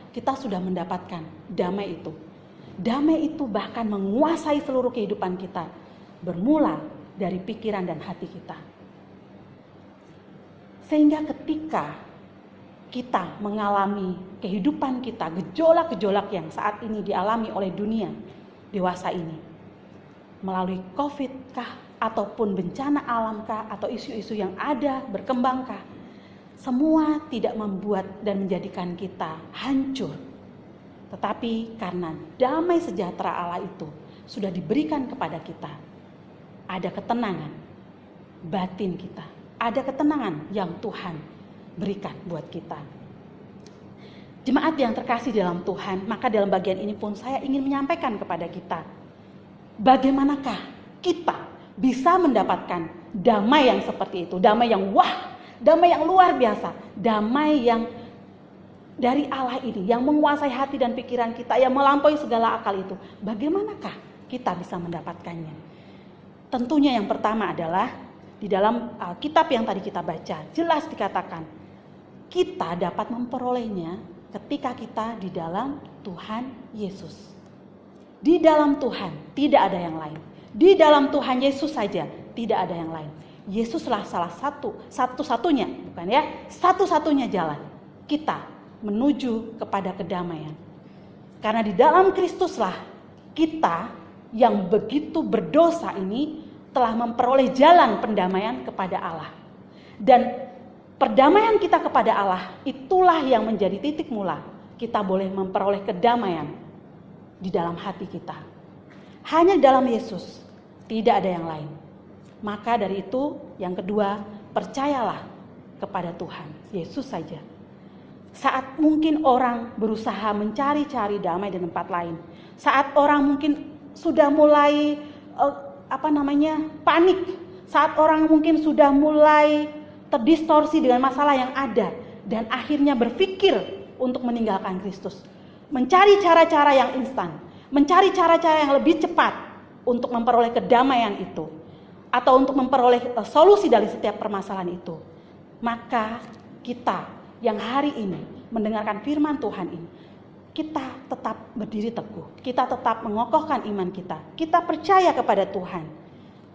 [SPEAKER 3] kita sudah mendapatkan damai itu. Damai itu bahkan menguasai seluruh kehidupan kita, bermula dari pikiran dan hati kita. Sehingga ketika kita mengalami kehidupan kita, gejolak-gejolak yang saat ini dialami oleh dunia dewasa ini, melalui COVID kah, ataupun bencana alam kah, atau isu-isu yang ada berkembangkah, semua tidak membuat dan menjadikan kita hancur. Tetapi karena damai sejahtera Allah itu sudah diberikan kepada kita, ada ketenangan batin kita, ada ketenangan yang Tuhan berikan buat kita. Jemaat yang terkasih dalam Tuhan, maka dalam bagian ini pun saya ingin menyampaikan kepada kita, bagaimanakah kita bisa mendapatkan damai yang seperti itu, damai yang damai yang luar biasa, damai yang dari Allah ini, yang menguasai hati dan pikiran kita, yang melampaui segala akal itu. Bagaimanakah kita bisa mendapatkannya? Tentunya yang pertama adalah di dalam Alkitab yang tadi kita baca, jelas dikatakan kita dapat memperolehnya ketika kita di dalam Tuhan Yesus. Di dalam Tuhan tidak ada yang lain. Di dalam Tuhan Yesus saja tidak ada yang lain. Yesuslah salah satu-satunya, bukan ya, satu-satunya jalan kita menuju kepada kedamaian. Karena di dalam Kristuslah kita yang begitu berdosa ini telah memperoleh jalan pendamaian kepada Allah. Dan perdamaian kita kepada Allah itulah yang menjadi titik mula kita boleh memperoleh kedamaian di dalam hati kita. Hanya dalam Yesus, tidak ada yang lain. Maka dari itu yang kedua, percayalah kepada Tuhan Yesus saja. Saat mungkin orang berusaha mencari-cari damai di tempat lain, saat orang mungkin sudah mulai panik, saat orang mungkin sudah mulai terdistorsi dengan masalah yang ada dan akhirnya berpikir untuk meninggalkan Kristus, mencari cara-cara yang instan, mencari cara-cara yang lebih cepat untuk memperoleh kedamaian itu atau untuk memperoleh solusi dari setiap permasalahan itu, maka kita yang hari ini mendengarkan firman Tuhan ini, kita tetap berdiri teguh, kita tetap mengokohkan iman kita, kita percaya kepada Tuhan,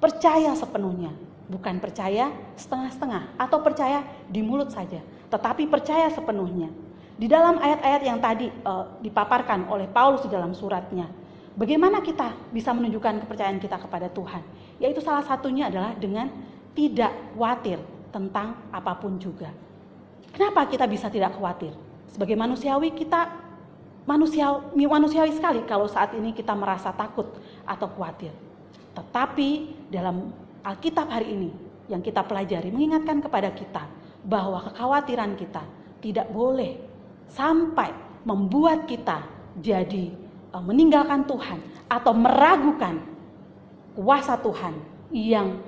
[SPEAKER 3] percaya sepenuhnya, bukan percaya setengah-setengah atau percaya di mulut saja, tetapi percaya sepenuhnya. Di dalam ayat-ayat yang tadi dipaparkan oleh Paulus di dalam suratnya, bagaimana kita bisa menunjukkan kepercayaan kita kepada Tuhan? Yaitu salah satunya adalah dengan tidak khawatir tentang apapun juga. Kenapa kita bisa tidak khawatir? Sebagai manusiawi kita manusiawi sekali kalau saat ini kita merasa takut atau khawatir. Tetapi dalam Alkitab hari ini yang kita pelajari mengingatkan kepada kita bahwa kekhawatiran kita tidak boleh sampai membuat kita jadi meninggalkan Tuhan atau meragukan kuasa Tuhan yang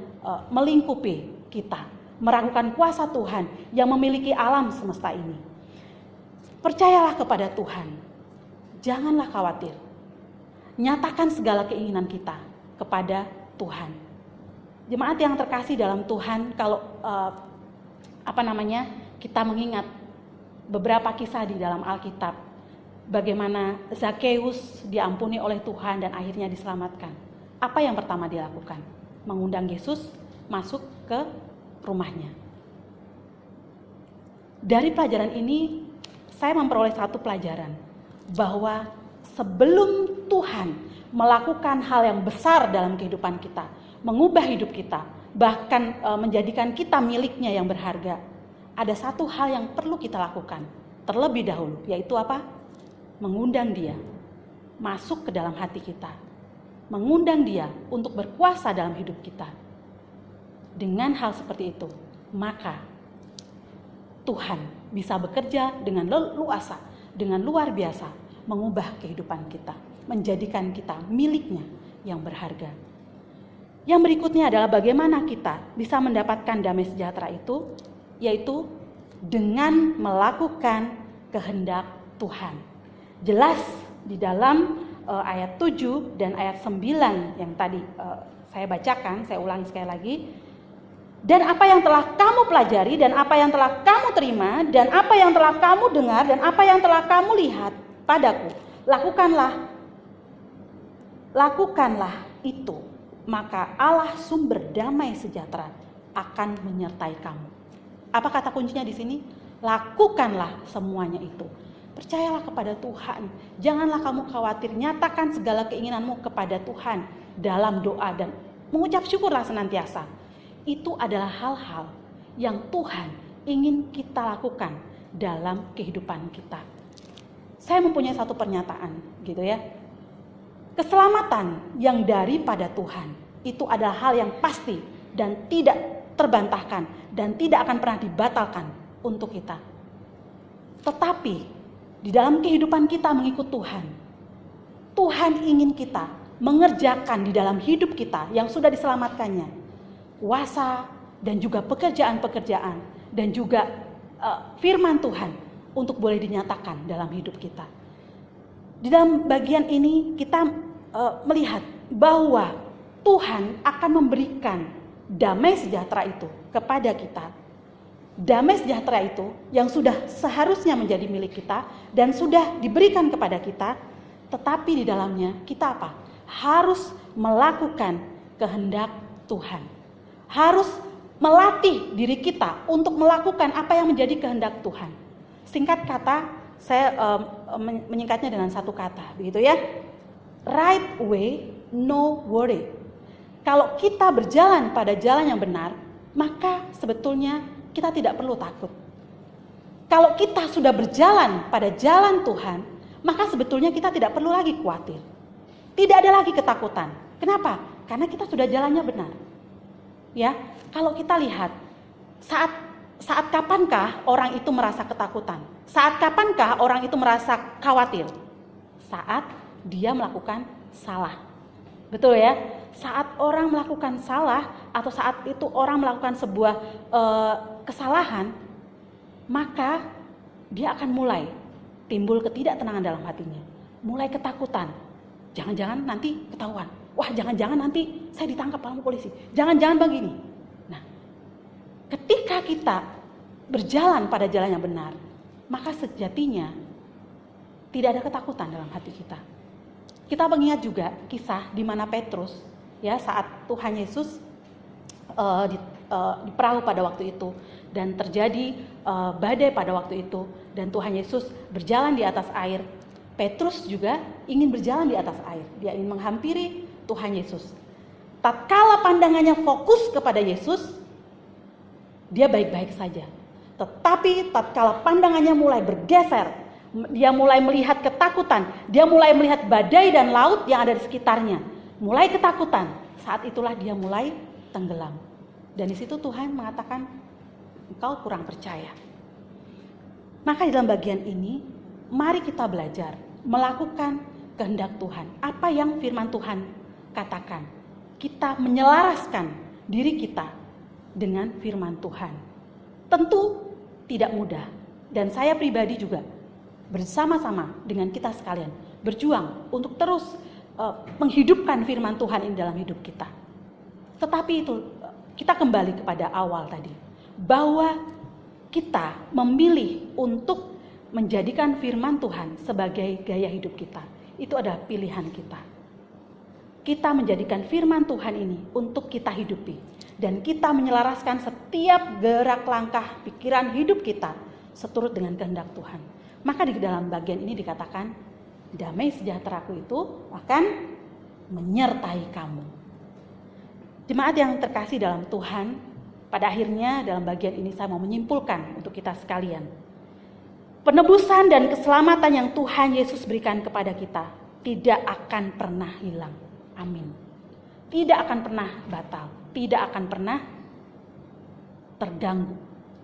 [SPEAKER 3] melingkupi kita, meragukan kuasa Tuhan yang memiliki alam semesta ini. Percayalah kepada Tuhan, janganlah khawatir. Nyatakan segala keinginan kita kepada Tuhan. Jemaat yang terkasih dalam Tuhan, kalau kita mengingat beberapa kisah di dalam Alkitab, bagaimana Zakheus diampuni oleh Tuhan dan akhirnya diselamatkan. Apa yang pertama dilakukan? Mengundang Yesus masuk ke rumahnya. Dari pelajaran ini saya memperoleh satu pelajaran, bahwa sebelum Tuhan melakukan hal yang besar dalam kehidupan kita, mengubah hidup kita, bahkan menjadikan kita miliknya yang berharga, ada satu hal yang perlu kita lakukan terlebih dahulu, yaitu apa? Mengundang Dia masuk ke dalam hati kita, mengundang Dia untuk berkuasa dalam hidup kita. Dengan hal seperti itu, maka Tuhan bisa bekerja dengan leluasa, dengan luar biasa, mengubah kehidupan kita, menjadikan kita miliknya yang berharga. Yang berikutnya adalah bagaimana kita bisa mendapatkan damai sejahtera itu, yaitu dengan melakukan kehendak Tuhan. Jelas di dalam ayat 7 dan ayat 9 yang tadi saya bacakan, saya ulangi sekali lagi. Dan apa yang telah kamu pelajari, dan apa yang telah kamu terima, dan apa yang telah kamu dengar, dan apa yang telah kamu lihat padaku, lakukanlah itu, maka Allah sumber damai sejahtera akan menyertai kamu. Apa kata kuncinya di sini? Lakukanlah semuanya itu. Percayalah kepada Tuhan. Janganlah kamu khawatir. Nyatakan segala keinginanmu kepada Tuhan dalam doa dan mengucap syukurlah senantiasa. Itu adalah hal-hal yang Tuhan ingin kita lakukan dalam kehidupan kita. Saya mempunyai satu pernyataan, gitu ya. Keselamatan yang daripada Tuhan itu adalah hal yang pasti dan tidak terbantahkan dan tidak akan pernah dibatalkan untuk kita. Tetapi di dalam kehidupan kita mengikut Tuhan, Tuhan ingin kita mengerjakan di dalam hidup kita yang sudah diselamatkannya kuasa dan juga pekerjaan-pekerjaan dan juga firman Tuhan untuk boleh dinyatakan dalam hidup kita. Di dalam bagian ini kita melihat bahwa Tuhan akan memberikan damai sejahtera itu kepada kita. Damai sejahtera itu yang sudah seharusnya menjadi milik kita dan sudah diberikan kepada kita, tetapi di dalamnya kita apa? Harus melakukan kehendak Tuhan. Harus melatih diri kita untuk melakukan apa yang menjadi kehendak Tuhan. Singkat kata, Saya menyingkatnya dengan satu kata, begitu ya. Right way, no worry. Kalau kita berjalan pada jalan yang benar, maka sebetulnya kita tidak perlu takut. Kalau kita sudah berjalan pada jalan Tuhan, maka sebetulnya kita tidak perlu lagi khawatir. Tidak ada lagi ketakutan. Kenapa? Karena kita sudah jalannya benar. Ya, kalau kita lihat saat kapankah orang itu merasa ketakutan? Saat kapankah orang itu merasa khawatir? Saat dia melakukan salah. Betul ya? Saat orang melakukan salah atau saat itu orang melakukan sebuah kesalahan, maka dia akan mulai timbul ketidaktenangan dalam hatinya. Mulai ketakutan. Jangan-jangan nanti ketahuan. Wah, jangan-jangan nanti saya ditangkap sama polisi. Jangan-jangan begini. Nah, ketika kita berjalan pada jalan yang benar, maka sejatinya tidak ada ketakutan dalam hati kita. Kita mengingat juga kisah di mana Petrus, ya, saat Tuhan Yesus di perahu pada waktu itu dan terjadi badai pada waktu itu dan Tuhan Yesus berjalan di atas air. Petrus juga ingin berjalan di atas air. Dia ingin menghampiri Tuhan Yesus. Tatkala pandangannya fokus kepada Yesus, dia baik-baik saja. Tetapi tatkala pandangannya mulai bergeser, dia mulai melihat ketakutan, dia mulai melihat badai dan laut yang ada di sekitarnya. Mulai ketakutan, saat itulah dia mulai tenggelam. Dan di situ Tuhan mengatakan, engkau kurang percaya. Maka di dalam bagian ini, mari kita belajar melakukan kehendak Tuhan. Apa yang firman Tuhan katakan. Kita menyelaraskan diri kita dengan firman Tuhan. Tentu tidak mudah. Dan saya pribadi juga bersama-sama dengan kita sekalian berjuang untuk terus menghidupkan firman Tuhan ini dalam hidup kita. Tetapi itu kita kembali kepada awal tadi, bahwa kita memilih untuk menjadikan firman Tuhan sebagai gaya hidup kita. Itu adalah pilihan kita. Kita menjadikan firman Tuhan ini untuk kita hidupi, dan kita menyelaraskan setiap gerak langkah pikiran hidup kita seturut dengan kehendak Tuhan. Maka di dalam bagian ini dikatakan, damai sejahteraku itu akan menyertai kamu. Jemaat yang terkasih dalam Tuhan, pada akhirnya dalam bagian ini saya mau menyimpulkan untuk kita sekalian. Penebusan dan keselamatan yang Tuhan Yesus berikan kepada kita tidak akan pernah hilang. Amin. Tidak akan pernah batal, tidak akan pernah terganggu,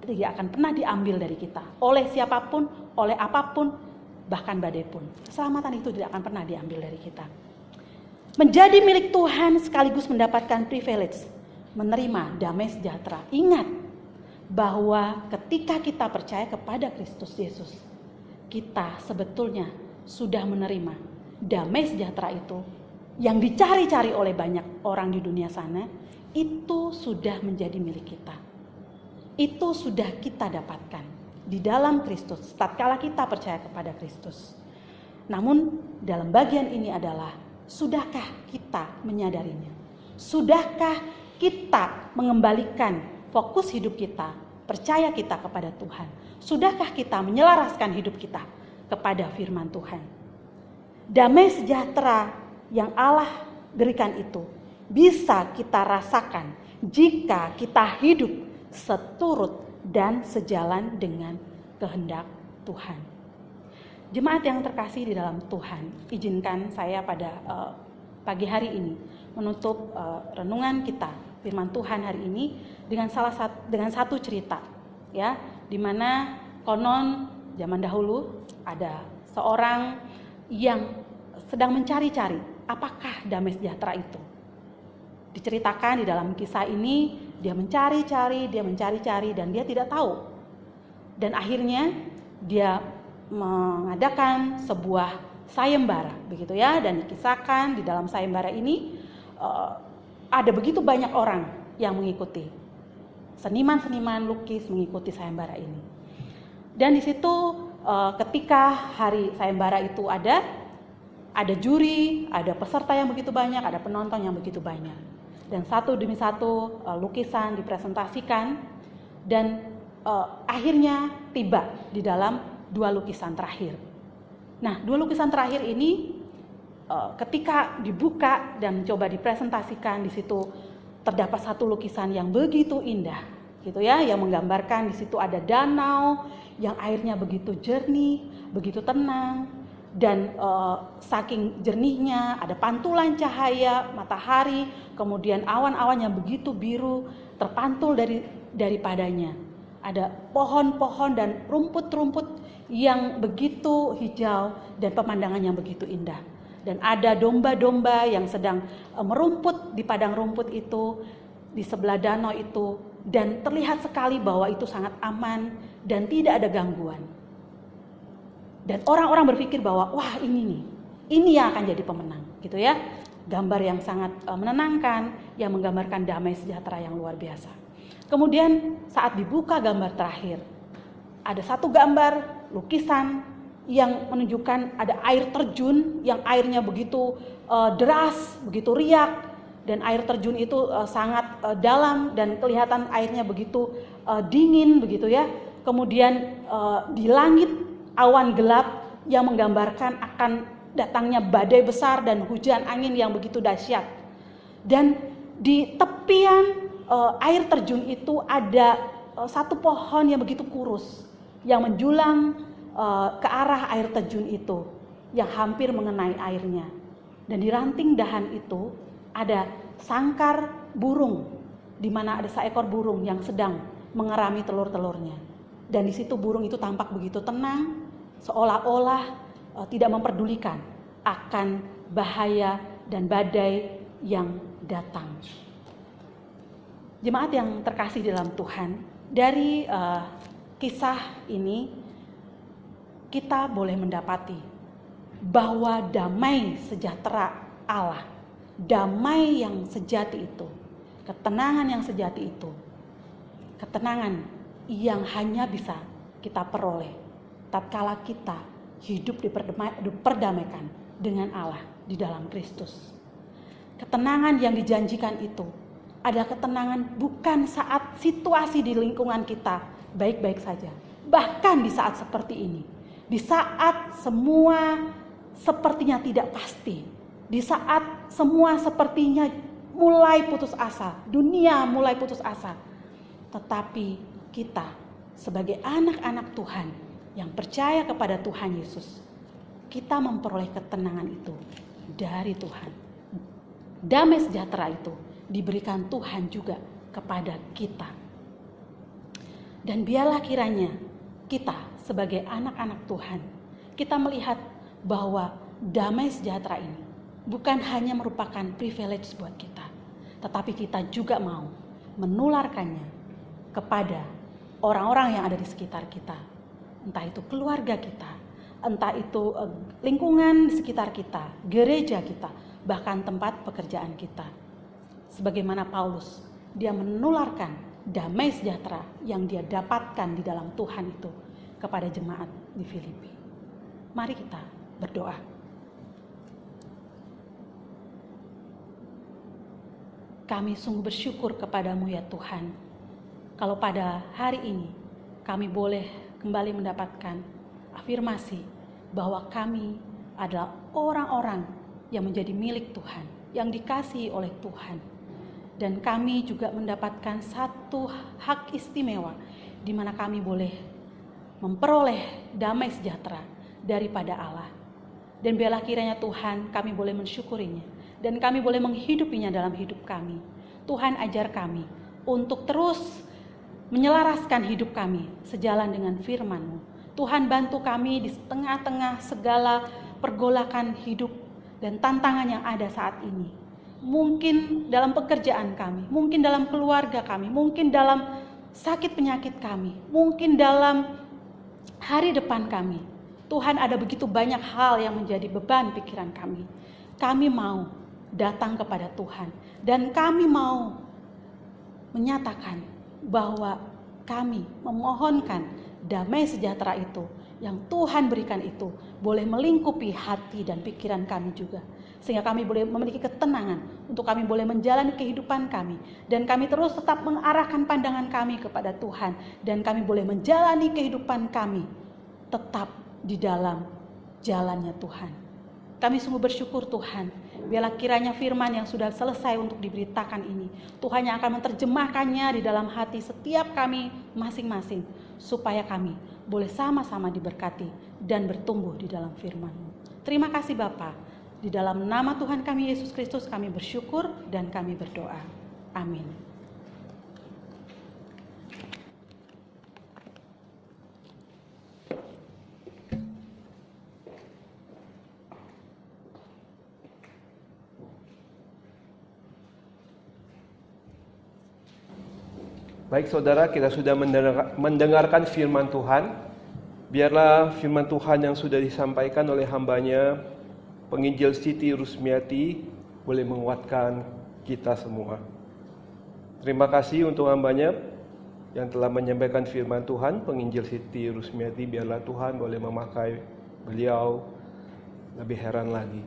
[SPEAKER 3] tidak akan pernah diambil dari kita oleh siapapun, oleh apapun, bahkan badai pun. Keselamatan itu tidak akan pernah diambil dari kita. Menjadi milik Tuhan sekaligus mendapatkan privilege, menerima damai sejahtera. Ingat bahwa ketika kita percaya kepada Kristus Yesus, kita sebetulnya sudah menerima damai sejahtera itu yang dicari-cari oleh banyak orang di dunia sana. Itu sudah menjadi milik kita. Itu sudah kita dapatkan di dalam Kristus tatkala kita percaya kepada Kristus. Namun dalam bagian ini adalah, sudahkah kita menyadarinya? Sudahkah kita mengembalikan fokus hidup kita, percaya kita kepada Tuhan? Sudahkah kita menyelaraskan hidup kita kepada firman Tuhan? Damai sejahtera yang Allah berikan itu bisa kita rasakan jika kita hidup seturut dan sejalan dengan kehendak Tuhan. Jemaat yang terkasih di dalam Tuhan, izinkan saya pada pagi hari ini menutup renungan kita firman Tuhan hari ini dengan satu cerita, ya, di mana konon zaman dahulu ada seorang yang sedang mencari-cari apakah damai sejahtera itu. Diceritakan di dalam kisah ini, dia mencari-cari dan dia tidak tahu. Dan akhirnya dia mengadakan sebuah sayembara, begitu ya, dan dikisahkan di dalam sayembara ini ada begitu banyak orang yang mengikuti. Seniman-seniman lukis mengikuti sayembara ini. Dan di situ ketika hari sayembara itu ada juri, ada peserta yang begitu banyak, ada penonton yang begitu banyak. Dan satu demi satu lukisan dipresentasikan dan akhirnya tiba di dalam dua lukisan terakhir. Nah, dua lukisan terakhir ini ketika dibuka dan coba dipresentasikan, di situ terdapat satu lukisan yang begitu indah, gitu ya, yang menggambarkan di situ ada danau yang airnya begitu jernih, begitu tenang, dan saking jernihnya ada pantulan cahaya matahari, kemudian awan-awan yang begitu biru terpantul daripadanya. Ada pohon-pohon dan rumput-rumput yang begitu hijau dan pemandangan yang begitu indah. Dan ada domba-domba yang sedang merumput di padang rumput itu, di sebelah danau itu, dan terlihat sekali bahwa itu sangat aman dan tidak ada gangguan. Dan orang-orang berpikir bahwa wah ini yang akan jadi pemenang, gitu ya. Gambar yang sangat menenangkan, yang menggambarkan damai sejahtera yang luar biasa. Kemudian saat dibuka gambar terakhir, ada satu gambar lukisan yang menunjukkan ada air terjun yang airnya begitu deras, begitu riak, dan air terjun itu sangat dalam dan kelihatan airnya begitu dingin, begitu ya. Kemudian di langit awan gelap yang menggambarkan akan datangnya badai besar dan hujan angin yang begitu dahsyat. Dan di tepian air terjun itu ada satu pohon yang begitu kurus yang menjulang ke arah air terjun itu yang hampir mengenai airnya. Dan di ranting dahan itu ada sangkar burung, di mana ada seekor burung yang sedang mengerami telur-telurnya. Dan di situ burung itu tampak begitu tenang, seolah-olah tidak memperdulikan akan bahaya dan badai yang datang. Jemaat yang terkasih dalam Tuhan, dari kisah ini kita boleh mendapati bahwa damai sejahtera Allah, damai yang sejati itu, ketenangan yang sejati itu, ketenangan yang hanya bisa kita peroleh tatkala kita hidup diperdamaikan dengan Allah di dalam Kristus. Ketenangan yang dijanjikan itu adalah ketenangan bukan saat situasi di lingkungan kita baik-baik saja, bahkan di saat seperti ini. Di saat semua sepertinya tidak pasti, di saat semua sepertinya mulai putus asa, dunia mulai putus asa, tetapi kita sebagai anak-anak Tuhan yang percaya kepada Tuhan Yesus, kita memperoleh ketenangan itu dari Tuhan. Damai sejahtera itu diberikan Tuhan juga kepada kita. Dan biarlah kiranya kita sebagai anak-anak Tuhan, kita melihat bahwa damai sejahtera ini bukan hanya merupakan privilege buat kita, tetapi kita juga mau menularkannya kepada orang-orang yang ada di sekitar kita. Entah itu keluarga kita, entah itu lingkungan di sekitar kita, gereja kita, bahkan tempat pekerjaan kita. Sebagaimana Paulus, dia menularkan damai sejahtera yang dia dapatkan di dalam Tuhan itu kepada jemaat di Filipi. Mari kita berdoa. Kami sungguh bersyukur kepadamu ya Tuhan, kalau pada hari ini kami boleh kembali mendapatkan afirmasi bahwa kami adalah orang-orang yang menjadi milik Tuhan, yang dikasihi oleh Tuhan. Dan kami juga mendapatkan satu hak istimewa di mana kami boleh memperoleh damai sejahtera daripada Allah. Dan biarlah kiranya Tuhan kami boleh mensyukurinya dan kami boleh menghidupinya dalam hidup kami. Tuhan ajar kami untuk terus menyelaraskan hidup kami sejalan dengan firman-Mu. Tuhan bantu kami di tengah-tengah segala pergolakan hidup dan tantangan yang ada saat ini. Mungkin dalam pekerjaan kami, mungkin dalam keluarga kami, mungkin dalam sakit penyakit kami, mungkin dalam hari depan kami. Tuhan, ada begitu banyak hal yang menjadi beban pikiran kami. Kami mau datang kepada Tuhan dan kami mau menyatakan bahwa kami memohonkan damai sejahtera itu yang Tuhan berikan itu boleh melingkupi hati dan pikiran kami juga, sehingga kami boleh memiliki ketenangan untuk kami boleh menjalani kehidupan kami, dan kami terus tetap mengarahkan pandangan kami kepada Tuhan, dan kami boleh menjalani kehidupan kami tetap di dalam jalannya Tuhan. Kami sungguh bersyukur Tuhan, biarlah kiranya firman yang sudah selesai untuk diberitakan ini, Tuhan yang akan menerjemahkannya di dalam hati setiap kami masing-masing, supaya kami boleh sama-sama diberkati dan bertumbuh di dalam firman-Mu. Terima kasih Bapa, di dalam nama Tuhan kami Yesus Kristus kami bersyukur dan kami berdoa. Amin.
[SPEAKER 1] Baik saudara, kita sudah mendengarkan firman Tuhan. Biarlah firman Tuhan yang sudah disampaikan oleh hambanya, Penginjil Siti Rusmiati, boleh menguatkan kita semua. Terima kasih untuk hambanya yang telah menyampaikan firman Tuhan, Penginjil Siti Rusmiati. Biarlah Tuhan boleh memakai beliau lebih heran lagi.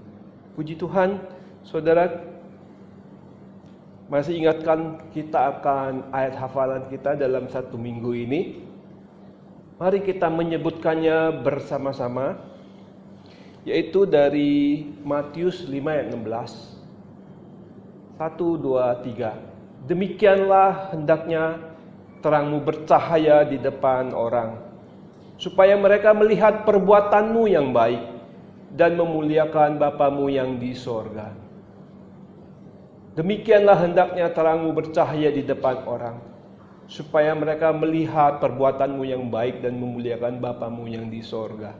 [SPEAKER 1] Puji Tuhan, saudara. Masih ingatkan kita akan ayat hafalan kita dalam satu minggu ini. Mari kita menyebutkannya bersama-sama, yaitu dari Matius 5 ayat 16. 1, 2, 3. Demikianlah hendaknya terangmu bercahaya di depan orang, supaya mereka melihat perbuatanmu yang baik dan memuliakan Bapamu yang di sorga. Demikianlah hendaknya terangmu bercahaya di depan orang, supaya mereka melihat perbuatanmu yang baik dan memuliakan Bapamu yang di sorga.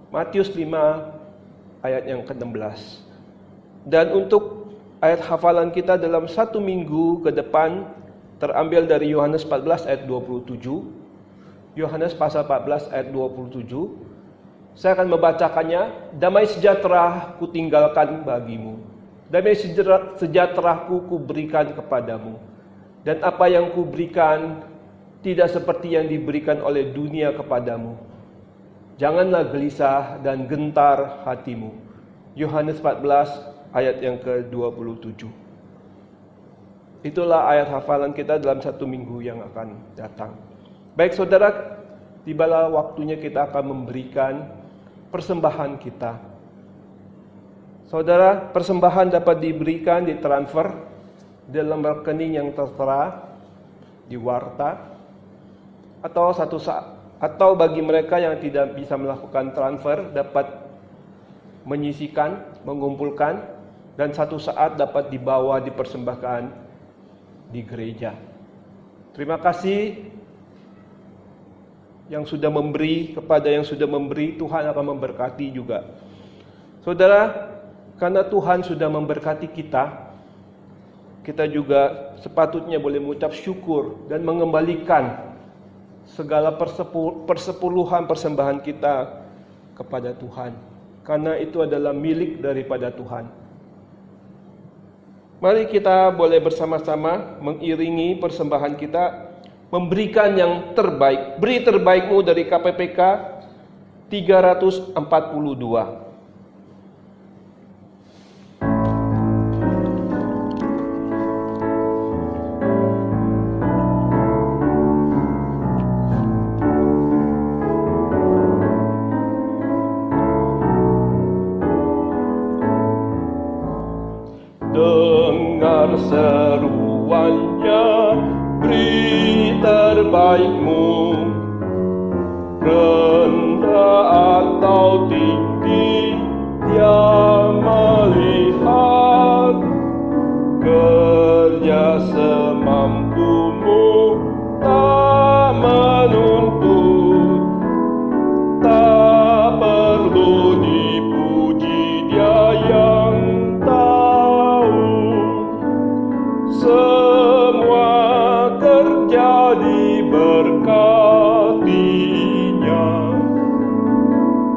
[SPEAKER 1] Matius 5 ayat yang ke-16. Dan untuk ayat hafalan kita dalam satu minggu ke depan terambil dari Yohanes 14 ayat 27. Yohanes pasal 14 ayat 27. Saya akan membacakannya. Damai sejahtera kutinggalkan bagimu, damai sejahtera-Ku kuberikan kepadamu, dan apa yang kuberikan tidak seperti yang diberikan oleh dunia kepadamu. Janganlah gelisah dan gentar hatimu. Yohanes 14 ayat yang ke-27. Itulah ayat hafalan kita dalam satu minggu yang akan datang. Baik saudara, tibalah waktunya kita akan memberikan persembahan kita. Saudara, persembahan dapat diberikan di transfer dalam rekening yang tertera di warta, atau bagi mereka yang tidak bisa melakukan transfer dapat menyisihkan, mengumpulkan, dan satu saat dapat dibawa dipersembahkan di gereja. Terima kasih yang sudah memberi, kepada yang sudah memberi, Tuhan akan memberkati juga. Saudara, karena Tuhan sudah memberkati kita, kita juga sepatutnya boleh mengucap syukur dan mengembalikan segala persepuluhan persembahan kita kepada Tuhan, karena itu adalah milik daripada Tuhan. Mari kita boleh bersama-sama mengiringi persembahan kita, memberikan yang terbaik. Beri terbaikmu dari KPPK 342. Dengar seruannya, beri terbaikmu, rendah atau tinggi, Dia melihat kerja semampumu, tak menuntut, tak perlu dipuji, Dia yang semua kerja diberkatinya.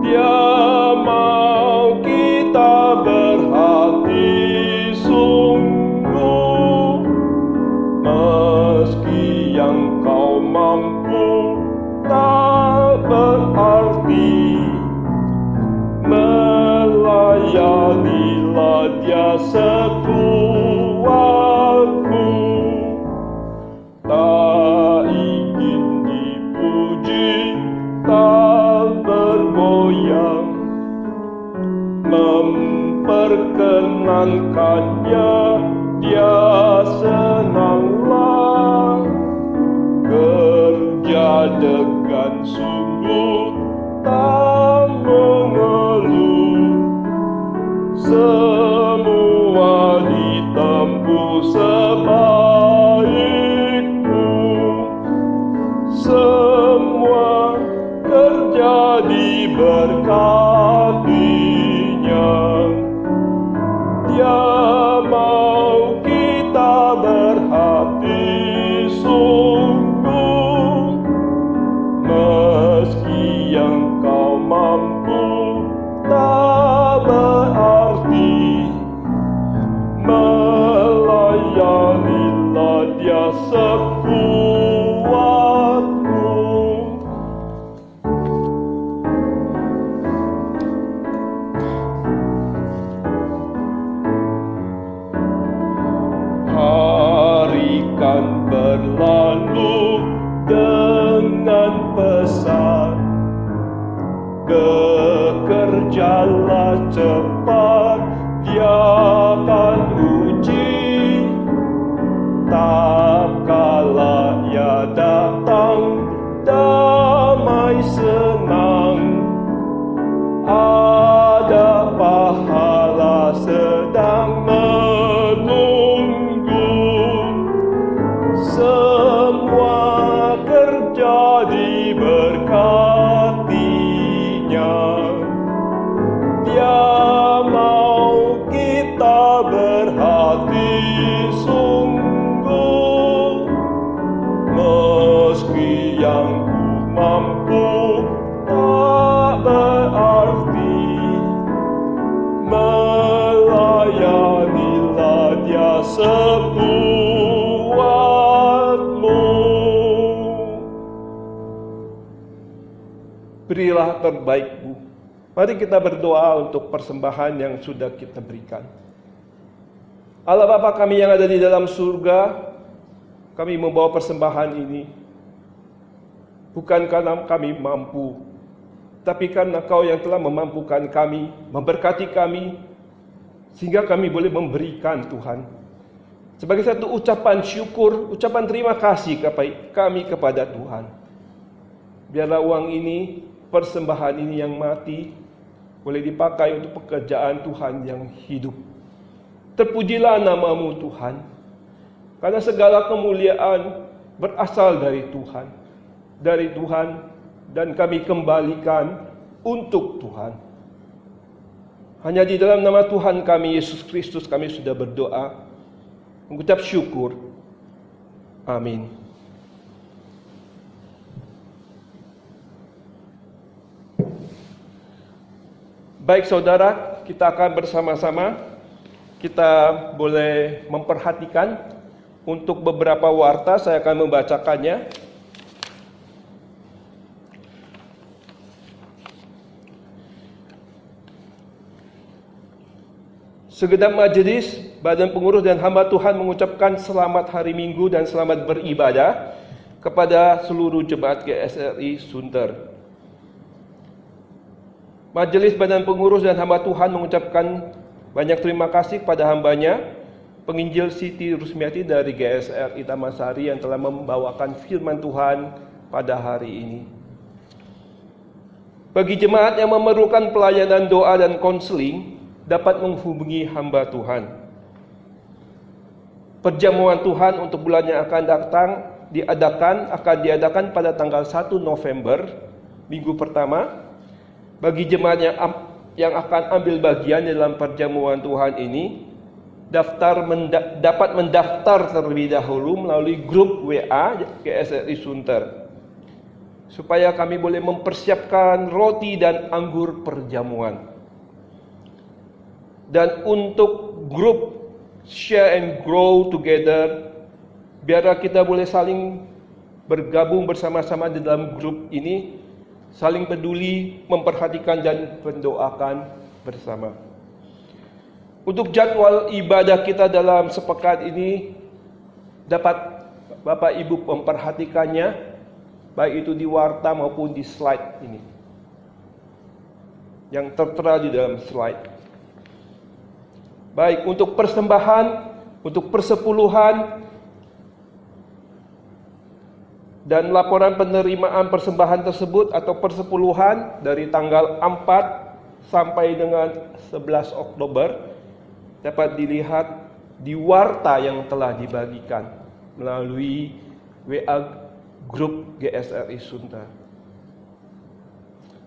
[SPEAKER 1] Dia mau kita berhati sungguh, meski yang kau mampu tak berarti. Melayanilah Dia sekuatmu, tak ingin dipuji, tak senangkannya, dia senanglah. Kerja dengan sungguh, tak mengeluh. Semua ditempuh sebaikmu. Semua kerja diberkatinya. Dia mau kita berhati sungguh, meski yang kau mampu tak berarti. Melayanilah dia sekuatmu. Hari kan berlalu dengan pesat. Bekerjalah cepat, dia akan uji. Tak kala ia datang, damai senang. Ada pahala sedang menunggu. Semua kerja diberkatinya. Dia mau kita berhati sungguh, meski yang ku mampu tak berarti. Melayanilah dia sekuatmu. Berilah terbaikmu. Mari kita berdoa untuk persembahan yang sudah kita berikan. Allah Bapa kami yang ada di dalam surga, kami membawa persembahan ini bukan karena kami mampu, tapi karena Kau yang telah memampukan kami, memberkati kami, sehingga kami boleh memberikan Tuhan. Sebagai satu ucapan syukur, ucapan terima kasih kami kepada Tuhan. Biarlah uang ini, persembahan ini yang mati, boleh dipakai untuk pekerjaan Tuhan yang hidup. Terpujilah nama-Mu Tuhan, karena segala kemuliaan berasal dari Tuhan. Dan kami kembalikan untuk Tuhan. Hanya di dalam nama Tuhan kami, Yesus Kristus, kami sudah berdoa, mengucap syukur. Amin. Baik saudara, kita akan bersama-sama, kita boleh memperhatikan untuk beberapa warta, saya akan membacakannya. Segenap majelis, badan pengurus dan hamba Tuhan mengucapkan selamat hari Minggu dan selamat beribadah kepada seluruh jemaat GSRI Sunter. Majelis badan pengurus dan hamba Tuhan mengucapkan banyak terima kasih kepada hambanya, penginjil Siti Rusmiati dari GSRI Tamasari yang telah membawakan firman Tuhan pada hari ini. Bagi jemaat yang memerlukan pelayanan doa dan konseling, dapat menghubungi hamba Tuhan. Perjamuan Tuhan untuk bulan yang akan datang akan diadakan pada tanggal 1 November, minggu pertama. Bagi jemaat yang akan ambil bagian dalam perjamuan Tuhan ini, dapat mendaftar terlebih dahulu melalui grup WA GSRI Sunter, supaya kami boleh mempersiapkan roti dan anggur perjamuan. Dan untuk grup Share and Grow Together, biar kita boleh saling bergabung bersama-sama di dalam grup ini, saling peduli, memperhatikan dan mendoakan bersama. Untuk jadwal ibadah kita dalam sepekan ini, dapat Bapak Ibu memperhatikannya, baik itu di warta maupun di slide ini, yang tertera di dalam slide. baik untuk persembahan, untuk persepuluhan, dan laporan penerimaan persembahan tersebut atau persepuluhan dari tanggal 4 sampai dengan 11 Oktober dapat dilihat di warta yang telah dibagikan melalui WA grup GSRI Sunter.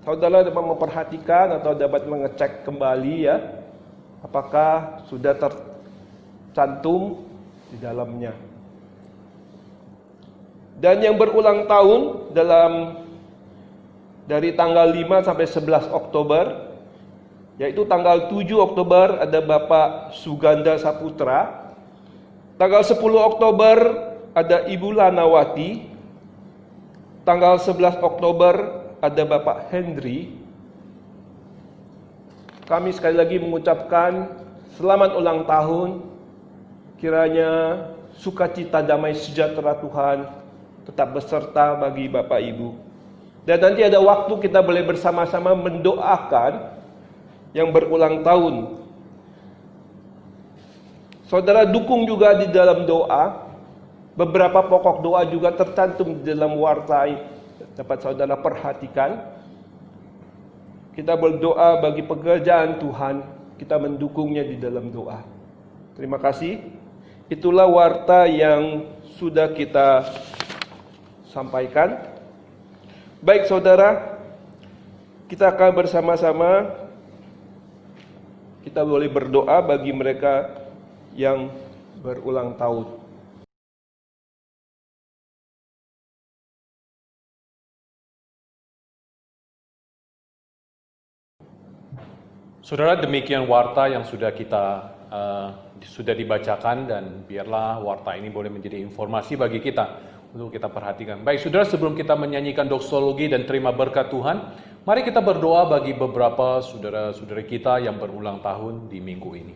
[SPEAKER 1] Saudara dapat memperhatikan atau dapat mengecek kembali ya, apakah sudah tercantum di dalamnya. Dan yang berulang tahun dari tanggal 5 sampai 11 Oktober, yaitu tanggal 7 Oktober ada Bapak Suganda Saputra, tanggal 10 Oktober ada Ibu Lanawati, tanggal 11 Oktober ada Bapak Hendri. Kami sekali lagi mengucapkan selamat ulang tahun, kiranya sukacita damai sejahtera Tuhan tetap beserta bagi Bapak Ibu. Dan nanti ada waktu kita boleh bersama-sama mendoakan yang berulang tahun. Saudara dukung juga di dalam doa. Beberapa pokok doa juga tercantum di dalam warta dapat saudara perhatikan. Kita berdoa bagi pekerjaan Tuhan, kita mendukungnya di dalam doa. Terima kasih. Itulah warta yang sudah kita sampaikan. Baik saudara, kita akan bersama-sama, kita boleh berdoa bagi mereka yang berulang tahun.
[SPEAKER 2] Saudara, demikian warta yang sudah dibacakan, dan biarlah warta ini boleh menjadi informasi bagi kita untuk kita perhatikan. Baik saudara, sebelum kita menyanyikan doksologi dan terima berkat Tuhan, mari kita berdoa bagi beberapa saudara-saudari kita yang berulang tahun di minggu ini.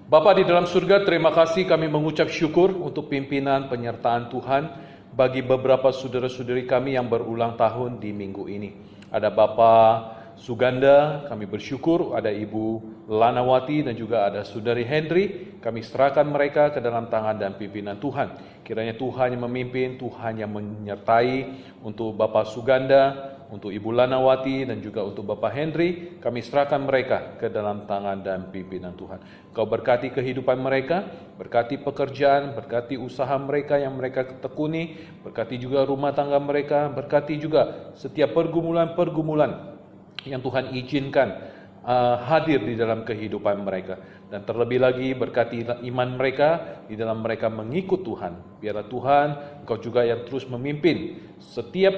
[SPEAKER 2] Bapa di dalam surga, terima kasih, kami mengucap syukur untuk pimpinan penyertaan Tuhan bagi beberapa saudara-saudari kami yang berulang tahun di minggu ini. Ada Bapak Suganda, kami bersyukur, ada Ibu Lanawati dan juga ada Saudari Hendri. Kami serahkan mereka ke dalam tangan dan pimpinan Tuhan. Kiranya Tuhan yang memimpin, Tuhan yang menyertai untuk Bapak Suganda, untuk Ibu Lanawati dan juga untuk Bapak Hendri. Kami serahkan mereka ke dalam tangan dan pimpinan Tuhan. Kau berkati kehidupan mereka, berkati pekerjaan, berkati usaha mereka yang mereka tekuni, berkati juga rumah tangga mereka, berkati juga setiap pergumulan-pergumulan yang Tuhan izinkan hadir di dalam kehidupan mereka. Dan terlebih lagi berkati iman mereka di dalam mereka mengikut Tuhan. Biarlah Tuhan, Engkau juga yang terus memimpin setiap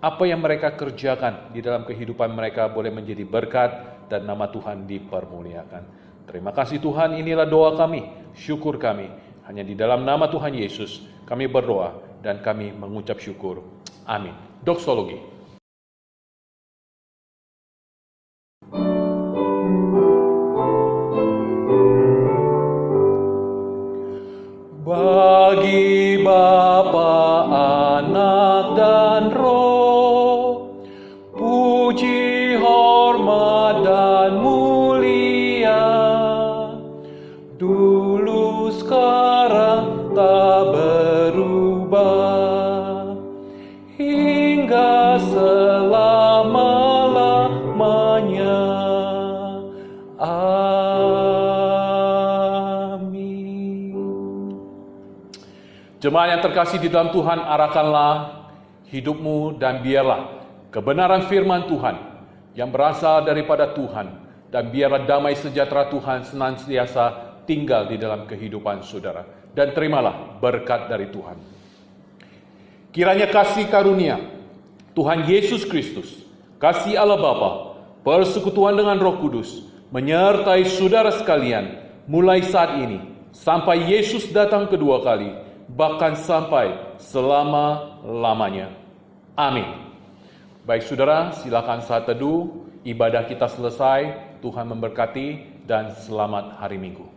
[SPEAKER 2] apa yang mereka kerjakan di dalam kehidupan mereka boleh menjadi berkat dan nama Tuhan dipermuliakan. Terima kasih Tuhan, inilah doa kami, syukur kami. Hanya di dalam nama Tuhan Yesus kami berdoa dan kami mengucap syukur. Amin. Doksologi. Bagi Bapa, Anak, dan Roh, puji, hormat, dan mulia, dulu, sekarang, tak berubah, hingga selama-lamanya. Jemaat yang terkasih di dalam Tuhan, arahkanlah hidupmu dan biarlah kebenaran firman Tuhan yang berasal daripada Tuhan, dan biarlah damai sejahtera Tuhan senantiasa tinggal di dalam kehidupan saudara. Dan terimalah berkat dari Tuhan. Kiranya kasih karunia Tuhan Yesus Kristus, kasih Allah Bapa, persekutuan dengan Roh Kudus, menyertai saudara sekalian mulai saat ini sampai Yesus datang kedua kali, bahkan sampai selama-lamanya. Amin. Baik saudara, silakan saat teduh, ibadah kita selesai, Tuhan memberkati, dan selamat hari Minggu.